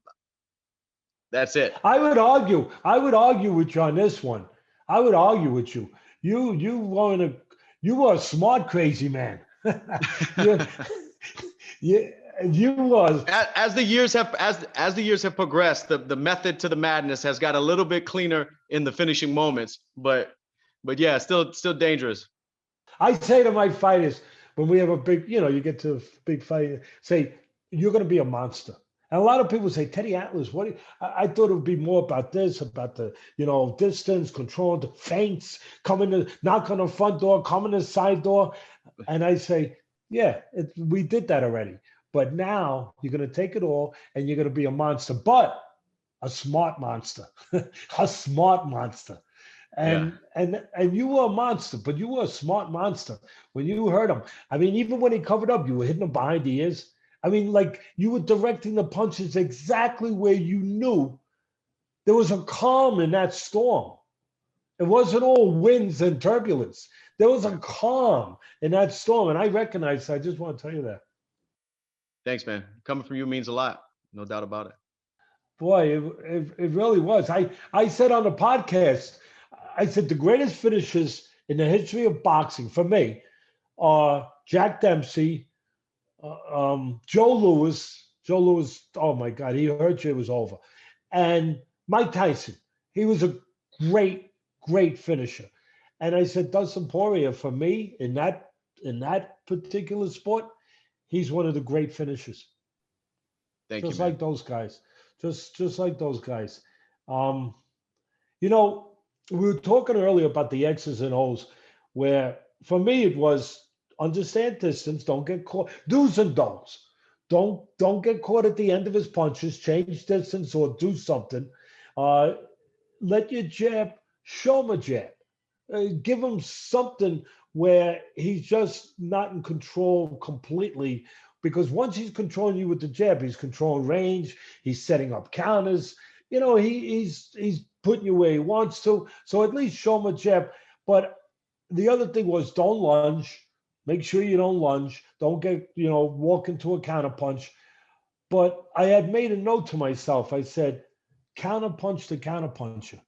that's it. I would argue with you on this one. I would argue with you. You want to You were a smart, crazy man. you, you, you was. As the years have progressed, the method to the madness has got a little bit cleaner in the finishing moments, but yeah, still dangerous. I say to my fighters when we have a big, you get to a big fight, say you're going to be a monster. And a lot of people say, Teddy Atlas, what? I thought it would be more about this, about the, distance, control, the feints, coming to knock on the front door, coming to the side door. And I say, yeah, we did that already. But now you're going to take it all and you're going to be a monster, but a smart monster, a smart monster. And you were a monster, but you were a smart monster when you hurt him. I mean, even when he covered up, you were hitting him behind the ears. I mean, like you were directing the punches exactly where you knew there was a calm in that storm. It wasn't all winds and turbulence. There was a calm in that storm. And I recognize, I just want to tell you that. Thanks, man. Coming from you means a lot. No doubt about it. Boy, it really was. I said on the podcast, I said the greatest finishers in the history of boxing for me are Jack Dempsey, Joe Louis. Joe Louis, oh my God, he hurt you, it was over. And Mike Tyson, he was a great, great finisher. And I said Dustin Poirier, for me, in that particular sport, he's one of the great finishers. Thank you, just man. like those guys. Just like those guys. We were talking earlier about the X's and O's, where for me it was understand distance, don't get caught. Do's and don'ts. Don't get caught at the end of his punches, change distance or do something. Let your jab, show him a jab. Give him something where he's just not in control completely. Because once he's controlling you with the jab, he's controlling range, he's setting up counters. He's putting you where he wants to. So at least show him a jab. But the other thing was don't lunge. Make sure you don't lunge. Don't get, walk into a counter punch. But I had made a note to myself. I said, counter punch the counter puncher.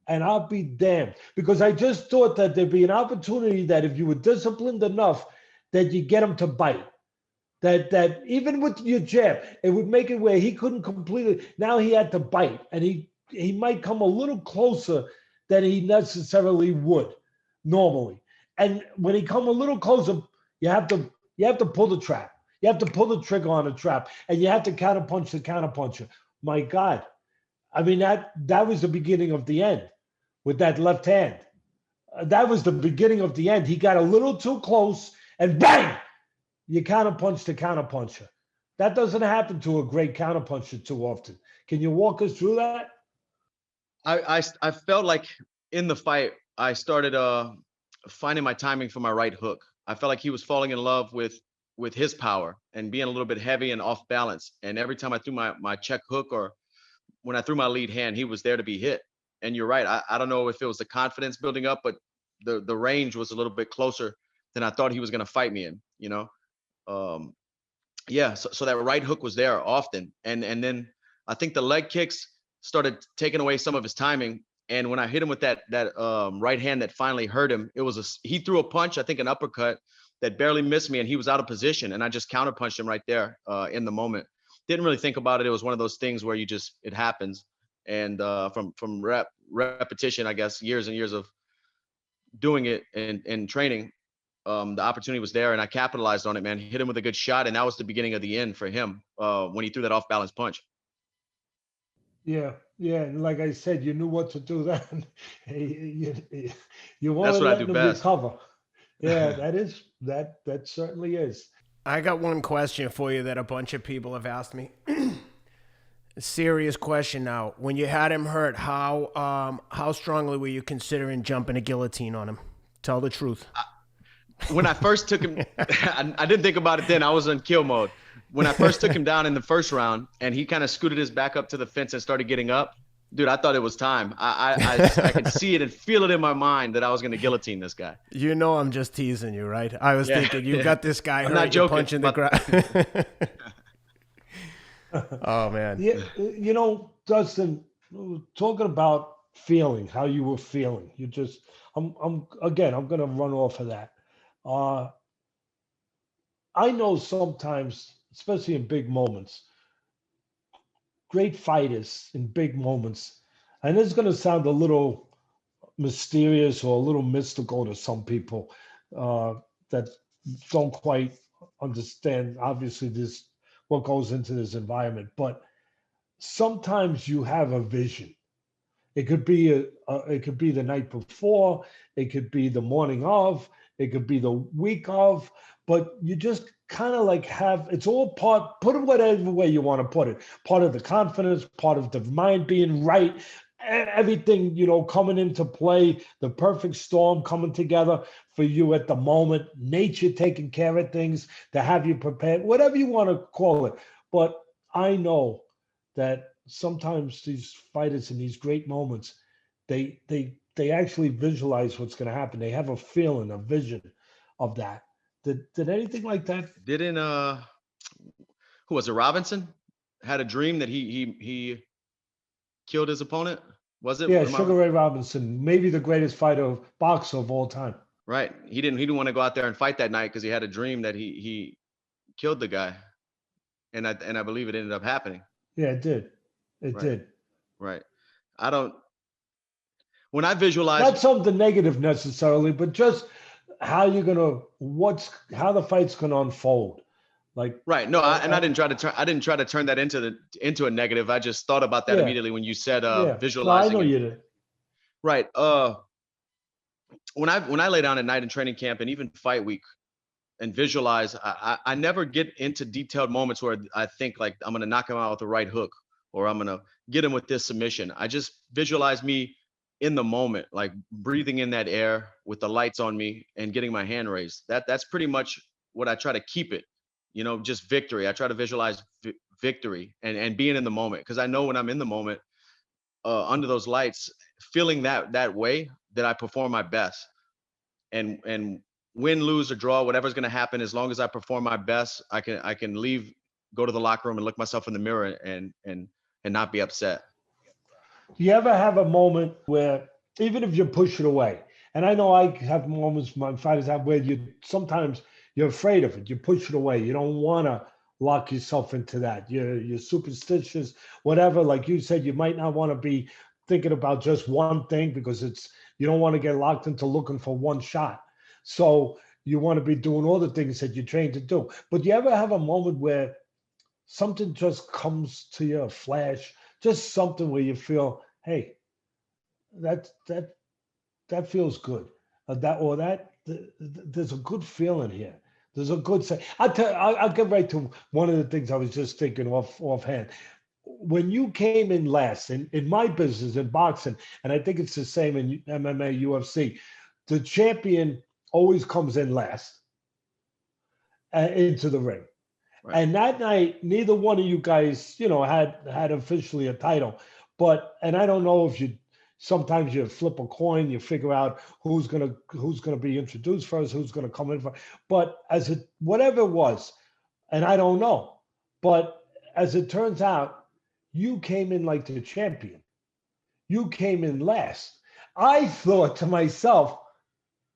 And I'll be damned. Because I just thought that there'd be an opportunity that if you were disciplined enough, that you get him to bite. That even with your jab, it would make it where he couldn't completely. Now he had to bite, and he might come a little closer than he necessarily would normally. And when he come a little closer, you have to pull the trap. You have to pull the trigger on the trap, and you have to counterpunch the counterpuncher. My God, I mean that was the beginning of the end with that left hand. That was the beginning of the end. He got a little too close, and bang. You counterpunch the counterpuncher. That doesn't happen to a great counterpuncher too often. Can you walk us through that? I felt like in the fight, I started finding my timing for my right hook. I felt like he was falling in love with his power and being a little bit heavy and off balance. And every time I threw my check hook or when I threw my lead hand, he was there to be hit. And you're right. I don't know if it was the confidence building up, but the range was a little bit closer than I thought he was going to fight me in, so that right hook was there often. And then I think the leg kicks started taking away some of his timing. And when I hit him with that right hand that finally hurt him, he threw a punch, I think an uppercut that barely missed me, and he was out of position. And I just counterpunched him right there in the moment. Didn't really think about it. It was one of those things where it happens. And from repetition, I guess, years and years of doing it and training, the opportunity was there, and I capitalized on it, man. Hit him with a good shot, and that was the beginning of the end for him when he threw that off-balance punch. Yeah, and like I said, you knew what to do then. You want to let him recover. Yeah, that certainly is. I got one question for you that a bunch of people have asked me. A serious question now. When you had him hurt, how strongly were you considering jumping a guillotine on him? Tell the truth. When I first took him, I didn't think about it then. I was in kill mode. When I first took him down in the first round and he kind of scooted his back up to the fence and started getting up, dude, I thought it was time. I could see it and feel it in my mind that I was going to guillotine this guy. I'm just teasing you, right? I was thinking, you got this guy hurt, not joking, you're punching the ground. Oh, man. Yeah, Dustin, talking about feeling, how you were feeling. You just, I'm again, I'm gonna run off of that. Uh, I know sometimes, especially in big moments, great fighters in big moments, and it's gonna sound a little mysterious or a little mystical to some people that don't quite understand. Obviously, this what goes into this environment, but sometimes you have a vision. It could be it could be the night before, it could be the morning of, it could be the week of, but you just kind of like have it's all part, put it whatever way you want to put it. Part of the confidence, part of the mind being right, everything, coming into play, the perfect storm coming together for you at the moment, nature taking care of things to have you prepared, whatever you want to call it. But I know that sometimes these fighters in these great moments, they actually visualize what's going to happen. They have a feeling, a vision of that. Did anything like that? Didn't who was it? Robinson had a dream that he killed his opponent. Was it? Yeah, Am I Sugar right? Ray Robinson, maybe the greatest fighter boxer of all time. Right. He didn't want to go out there and fight that night because he had a dream that he killed the guy, and I believe it ended up happening. Yeah, it did. It Right. did. Right. I don't. When I visualize, Not something negative necessarily, but just how you're gonna how the fight's gonna unfold. Like, right. No, uh, and uh, I didn't try to turn that into a negative. I just thought about that yeah, immediately when you said yeah. No, I know visualizing and you did. right. When I lay down at night in training camp and even fight week and visualize, I never get into detailed moments where I think like I'm gonna knock him out with the right hook or I'm gonna get him with this submission. I just visualize me in the moment, like breathing in that air with the lights on me and getting my hand raised. That's pretty much what I try to keep it. Just victory. I try to visualize victory and being in the moment because I know when I'm in the moment under those lights, feeling that way that I perform my best and win, lose, or draw, whatever's going to happen, as long as I perform my best, I can leave, go to the locker room, and look myself in the mirror and not be upset. Do you ever have a moment where, even if you push it away, and I know I have moments my fighters have where you sometimes you're afraid of it, you push it away, you don't want to lock yourself into that. You're superstitious, whatever. Like you said, you might not want to be thinking about just one thing because you don't want to get locked into looking for one shot. So you want to be doing all the things that you're trained to do. But you ever have a moment where something just comes to you, a flash, just something where you feel, hey, that that that feels good. There's a good feeling here. There's a good say. I'll get right to one of the things I was just thinking offhand. When you came in last in my business in boxing, and I think it's the same in MMA, UFC, the champion always comes in last into the ring. Right. And that night, neither one of you guys, had officially a title. And I don't know if sometimes you flip a coin, you figure out who's gonna be introduced first, who's gonna come in first. But whatever it was, and I don't know, but as it turns out, you came in like the champion. You came in last. I thought to myself,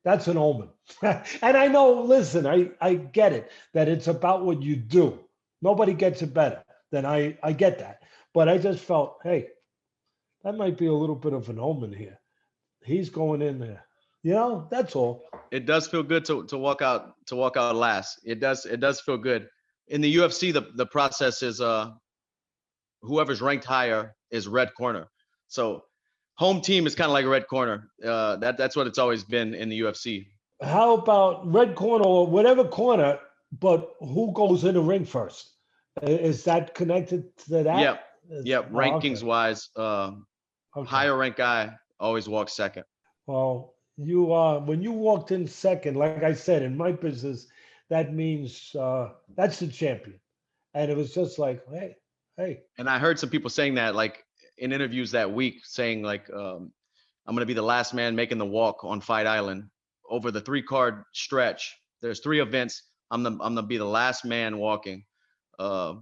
that's an omen. And I know, listen, I get it, that it's about what you do. Nobody gets it better than I get that. But I just felt, hey, that might be a little bit of an omen here. He's going in there. That's all. It does feel good to walk out last. It does feel good. In the UFC, the process is whoever's ranked higher is red corner. So home team is kind of like a red corner. That's what it's always been in the UFC. How about red corner or whatever corner, but who goes in the ring first? Is that connected to that? Yep. Yep. Oh, okay. Rankings wise, Okay. higher ranked guy always walks second. Well, when you walked in second, like I said, in my business, that means that's the champion. And it was just like, hey, hey, And I heard some people saying that, like in interviews that week, saying like, I'm going to be the last man making the walk on Fight Island over the 3-card stretch. There's 3 events. I'm gonna be the last man walking. Uh,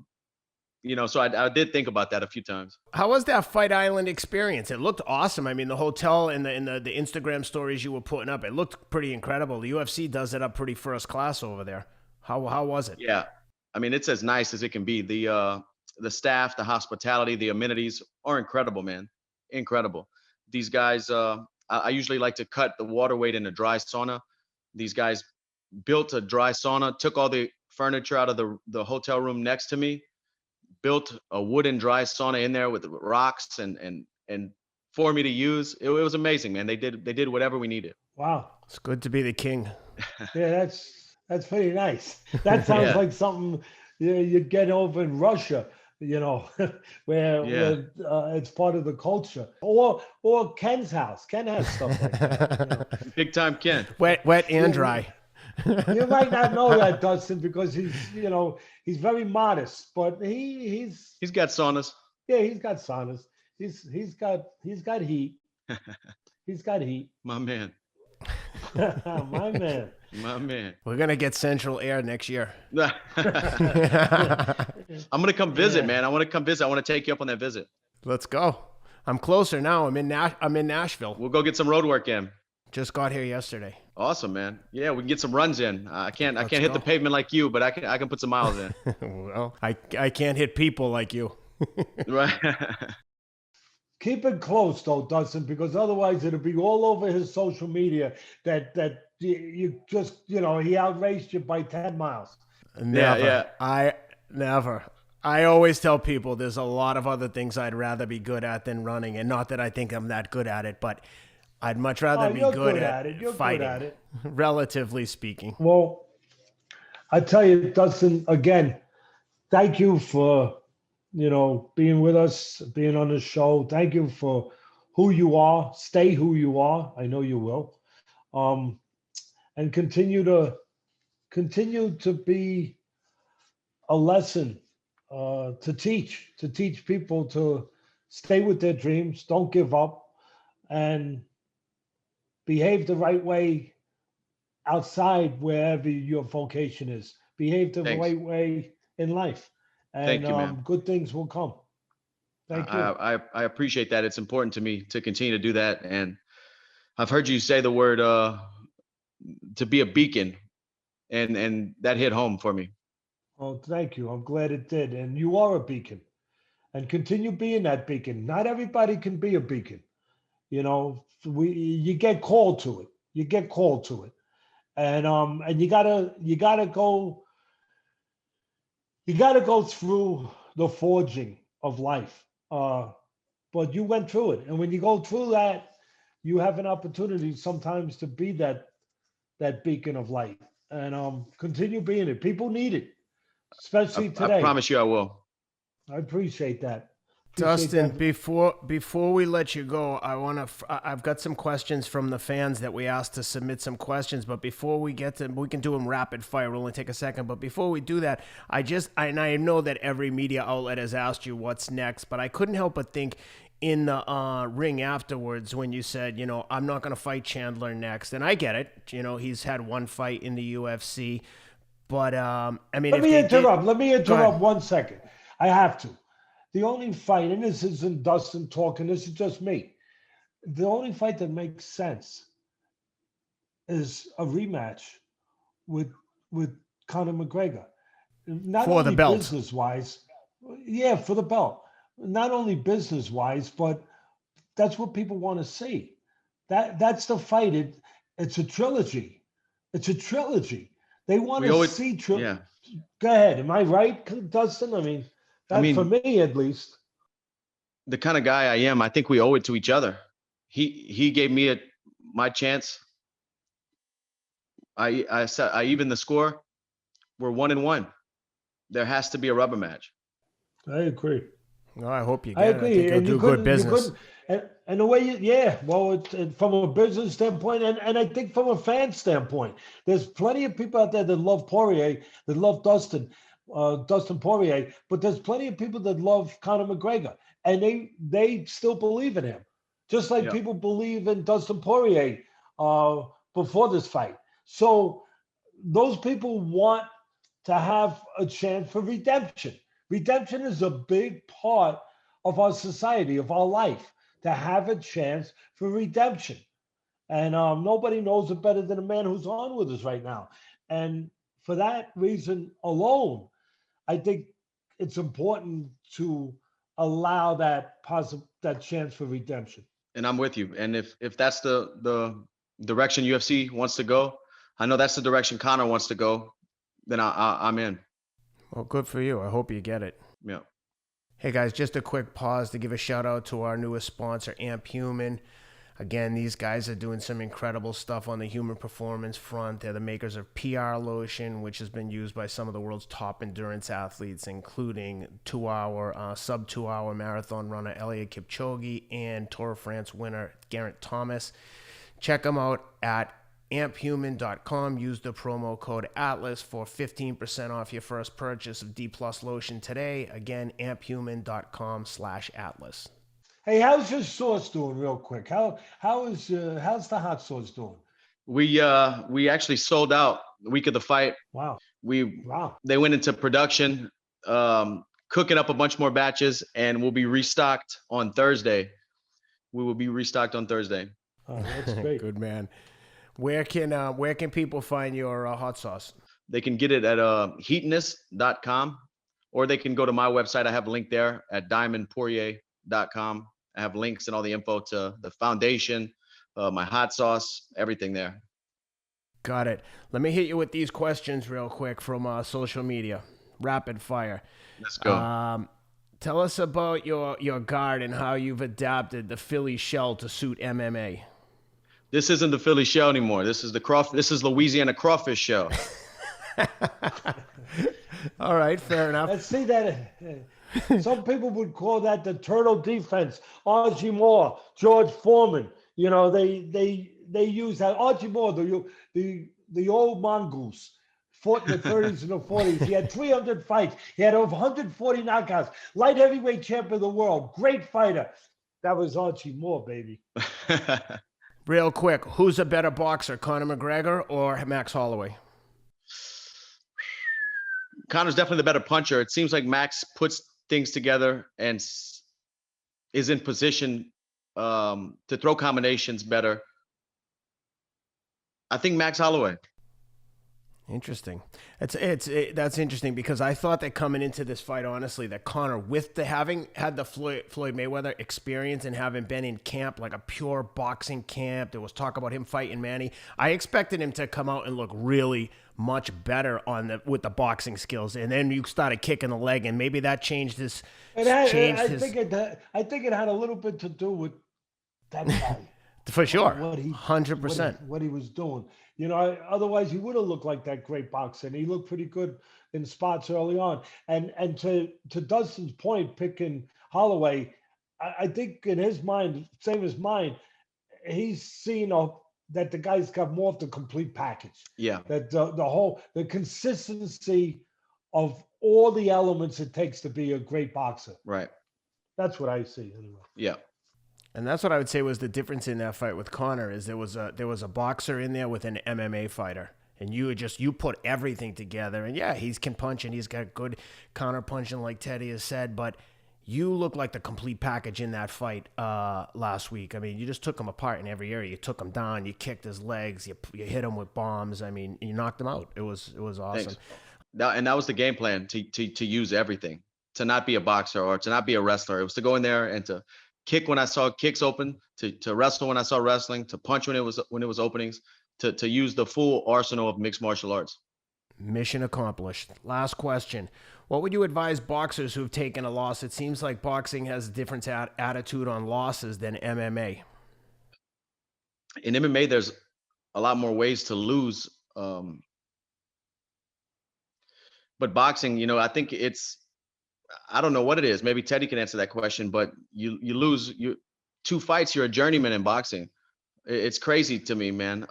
So I did think about that a few times. How was that Fight Island experience? It looked awesome. I mean, the hotel and the Instagram stories you were putting up, it looked pretty incredible. The UFC does it up pretty first class over there. How was it? Yeah. I mean, it's as nice as it can be. The staff, the hospitality, the amenities are incredible, man. Incredible. These guys, I usually like to cut the water weight in a dry sauna. These guys built a dry sauna, took all the furniture out of the hotel room next to me, built a wooden dry sauna in there with rocks and for me to use. It was amazing, man. They did whatever we needed. Wow. It's good to be the king. Yeah, that's pretty nice. That sounds Yeah. like something you'd get over in Russia, where it's part of the culture. Or Ken's house. Ken has stuff like that. Big time Ken. Wet and dry. You might not know that, Dustin, because he's very modest, but he's got saunas. Yeah, he's got saunas. He's got heat. He's got heat. My man. My man. My man. We're going to get central air next year. I'm going to come visit, man. I want to come visit. I want to take you up on that visit. Let's go. I'm closer now. I'm in Nashville. We'll go get some road work in. Just got here yesterday. Awesome, man. Yeah, we can get some runs in. I can't hit the pavement like you, but I can put some miles in. Well, I can't hit people like you. Right. Keep it close though, Dustin, because otherwise it'll be all over his social media that you just he outraced you by 10 miles. Never. Yeah. Never. I always tell people there's a lot of other things I'd rather be good at than running, and not that I think I'm that good at it, but I'd much rather be good at You're fighting, good at it. relatively speaking. Well, I tell you, Dustin, again, thank you for being with us, being on the show. Thank you for who you are. Stay who you are. I know you will. And continue to be a lesson to teach people to stay with their dreams, don't give up, and behave the right way outside wherever your vocation is. Behave the right way in life. And Thank you, man. Good things will come. Thank you. I appreciate that. It's important to me to continue to do that. And I've heard you say the word to be a beacon, and that hit home for me. Oh, thank you. I'm glad it did. And you are a beacon. And continue being that beacon. Not everybody can be a beacon. You get called to it. You get called to it. And you gotta go through the forging of life. But you went through it. And when you go through that, you have an opportunity sometimes to be that beacon of light. And continue being it. People need it, especially today. I promise you I will. I appreciate that. Dustin, before we let you go, I've got some questions from the fans that we asked to submit some questions, but before we get to, we can do them rapid fire. We'll only take a second, but before we do that, I know that every media outlet has asked you what's next, but I couldn't help but think in the ring afterwards when you said, I'm not going to fight Chandler next, and I get it. He's had one fight in the UFC, but let me interrupt 1 second. I have to. The only fight, and this isn't Dustin talking, this is just me. The only fight that makes sense is a rematch with Conor McGregor. Not for the belt. Business-wise. Yeah, for the belt. Not only business-wise, but that's what people want to see. That's the fight. It's a trilogy. It's a trilogy. They want to see trilogy. Yeah. Go ahead. Am I right, Dustin? I mean, for me, at least. The kind of guy I am, I think we owe it to each other. He gave me my chance. I even the score. We're 1-1. There has to be a rubber match. I agree. No, I hope you get I agree. I think you'll do good business. And the way from a business standpoint, and I think from a fan standpoint, there's plenty of people out there that love Poirier, that love Dustin Poirier, but there's plenty of people that love Conor McGregor, and they still believe in him, just like people believe in Dustin Poirier before this fight. So those people want to have a chance for redemption. Redemption is a big part of our society, of our life, to have a chance for redemption. And nobody knows it better than the man who's on with us right now. And for that reason alone, I think it's important to allow that chance for redemption. And I'm with you. And if that's the direction UFC wants to go, I know that's the direction Conor wants to go. Then I'm in. Well, good for you. I hope you get it. Yeah. Hey guys, just a quick pause to give a shout out to our newest sponsor, Amp Human. Again, these guys are doing some incredible stuff on the human performance front. They're the makers of PR Lotion, which has been used by some of the world's top endurance athletes, including sub 2 hour marathon runner Eliud Kipchoge and Tour de France winner Geraint Thomas. Check them out at amphuman.com. Use the promo code ATLAS for 15% off your first purchase of D Plus Lotion today. Again, amphuman.com/ATLAS. Hey, how's your sauce doing, real quick? How's the hot sauce doing? We actually sold out the week of the fight. Wow. They went into production, cooking up a bunch more batches, and we'll be restocked on Thursday. We will be restocked on Thursday. Oh, that's great. Good man. Where can people find your hot sauce? They can get it at heatness.com, or they can go to my website. I have a link there at diamondpoirier.com. I have links and all the info to the foundation, my hot sauce, everything there. Got it. Let me hit you with these questions real quick from social media. Rapid fire. Let's go. Tell us about your guard and how you've adapted the Philly shell to suit MMA. This isn't the Philly shell anymore. This is Louisiana crawfish shell. All right, fair enough. Let's see that. Some people would call that the turtle defense. Archie Moore, George Foreman. You know, they use that. Archie Moore, the old mongoose, fought in the 30s and the 40s. He had 300 fights. He had over 140 knockouts. Light heavyweight champion of the world. Great fighter. That was Archie Moore, baby. Real quick, who's a better boxer, Conor McGregor or Max Holloway? Conor's definitely the better puncher. It seems like Max puts things together and is in position to throw combinations better. I think Max Holloway. Interesting. That's interesting because I thought that coming into this fight, honestly, that Conor, with having had the Floyd Mayweather experience and having been in camp, like a pure boxing camp, there was talk about him fighting Manny. I expected him to come out and look really much better with the boxing skills, and then you started kicking the leg, and maybe that changed his. I think it had a little bit to do with that guy. For sure, 100%. What he was doing. You know, otherwise he would have looked like that great boxer. And he looked pretty good in spots early on. And to Dustin's point, picking Holloway, I think in his mind, same as mine, he's seen that the guy's got more of the complete package. Yeah. That the consistency of all the elements it takes to be a great boxer. Right. That's what I see anyway. Yeah. And that's what I would say was the difference in that fight with Conor is there was a boxer in there with an MMA fighter, and you put everything together. And yeah, he can punch and he's got good counter punching, like Teddy has said. But you look like the complete package in that fight last week. I mean, you just took him apart in every area. You took him down. You kicked his legs. You hit him with bombs. I mean, you knocked him out. It was awesome. Thanks. And that was the game plan to use everything, to not be a boxer or to not be a wrestler. It was to go in there and to kick when I saw kicks open, to wrestle when I saw wrestling, to punch when it was openings, to use the full arsenal of mixed martial arts. Mission accomplished. Last question. What would you advise boxers who've taken a loss? It seems like boxing has a different attitude on losses than MMA. In MMA, there's a lot more ways to lose. But boxing, you know, I think I don't know what it is. Maybe Teddy can answer that question, but you lose 2 fights, you're a journeyman in boxing. It's crazy to me, man.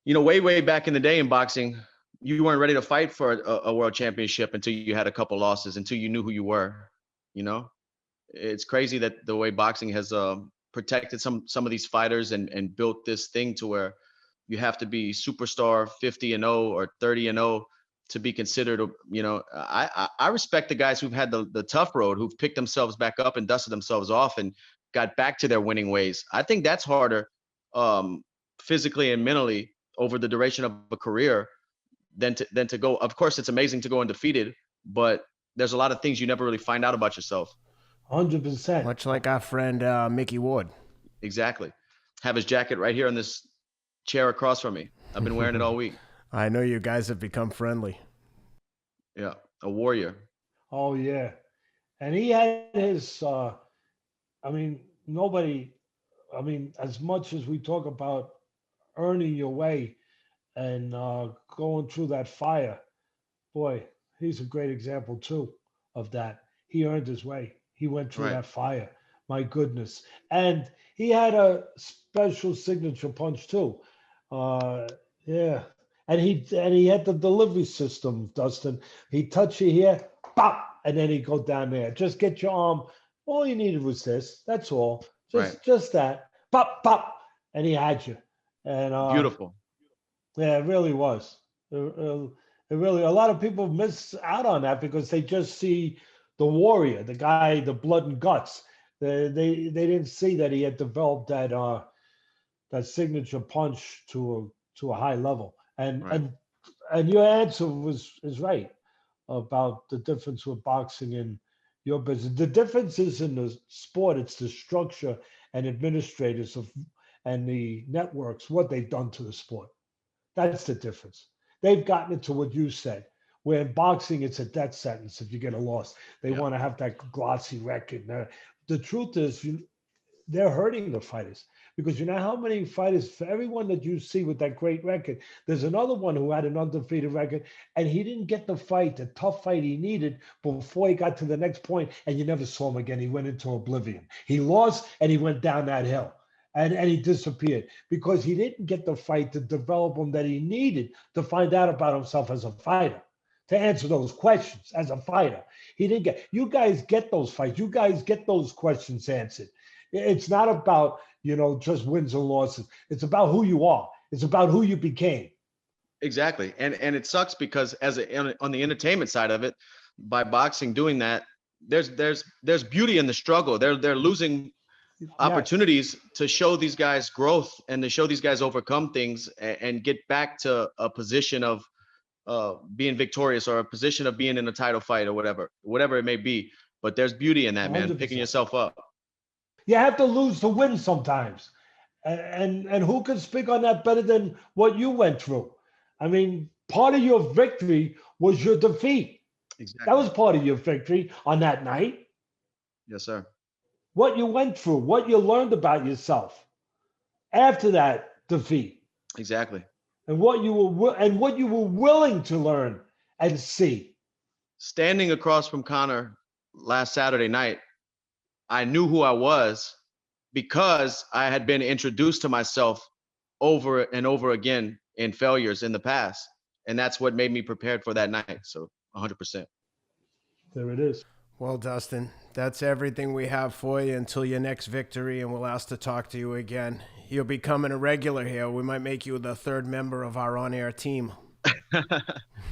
Way back in the day in boxing, you weren't ready to fight for a world championship until you had a couple losses, until you knew who you were. You know, it's crazy that the way boxing has protected some of these fighters and built this thing to where you have to be superstar 50-0 or 30-0 to be considered. You know, I respect the guys who've had the tough road, who've picked themselves back up and dusted themselves off and got back to their winning ways. I think that's harder, physically and mentally over the duration of a career than to go. Of course, it's amazing to go undefeated, but there's a lot of things you never really find out about yourself. 100%. Much like our friend Mickey Ward. Exactly. Have his jacket right here on this chair across from me. I've been wearing it all week. I know you guys have become friendly. Yeah, a warrior. Oh yeah, and he had his. Nobody. As much as we talk about earning your way and going through that fire, boy, he's a great example too of that. He earned his way. He went through that fire. My goodness, and he had a special signature punch too. Yeah. And he had the delivery system, Dustin. He'd touch you here, pop, and then he'd go down there. Just get your arm. All you needed was this. That's all. Just that. Pop, pop, and he had you. And beautiful. Yeah, it really was. It really. A lot of people miss out on that because they just see the warrior, the guy, the blood and guts. They didn't see that he had developed that signature punch to a high level. And your answer is right about the difference with boxing and your business. The difference is in the sport, it's the structure and administrators and the networks, what they've done to the sport. That's the difference. They've gotten it to what you said, where in boxing, it's a death sentence if you get a loss. They want to have that glossy record. Now, the truth is, they're hurting the fighters. Because you know how many fighters, for everyone that you see with that great record, there's another one who had an undefeated record, and he didn't get the fight, the tough fight he needed before he got to the next point, and you never saw him again. He went into oblivion. He lost, and he went down that hill, and he disappeared because he didn't get the fight to develop him that he needed to find out about himself as a fighter, to answer those questions as a fighter. He didn't get. You guys get those fights. You guys get those questions answered. It's not about just wins or losses. It's about who you are. It's about who you became. Exactly. And it sucks because on the entertainment side of it, by boxing doing that, there's beauty in the struggle. They're losing opportunities to show these guys growth and to show these guys overcome things and get back to a position of being victorious or a position of being in a title fight or whatever it may be. But there's beauty in that, 100%. Man, picking yourself up. You have to lose to win sometimes. And who can speak on that better than what you went through? I mean, part of your victory was your defeat. Exactly. That was part of your victory on that night. Yes, sir. What you went through, what you learned about yourself after that defeat. Exactly. And what you were willing to learn and see. Standing across from Conor last Saturday night, I knew who I was because I had been introduced to myself over and over again in failures in the past. And that's what made me prepared for that night. So 100%. There it is. Well, Dustin, that's everything we have for you until your next victory, and we'll ask to talk to you again. You're becoming a regular here. We might make you the third member of our on-air team.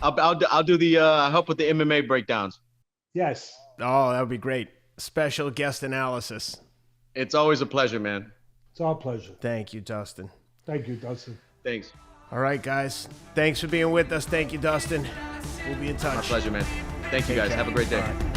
I'll do the help with the MMA breakdowns. Yes. Oh, that would be great. Special guest analysis. It's always a pleasure, man. It's our pleasure. Thank you, Dustin. Thank you, Dustin. Thanks. All right, guys. Thanks for being with us. Thank you, Dustin. We'll be in touch. My pleasure, man. Thank you, guys. Have a great day.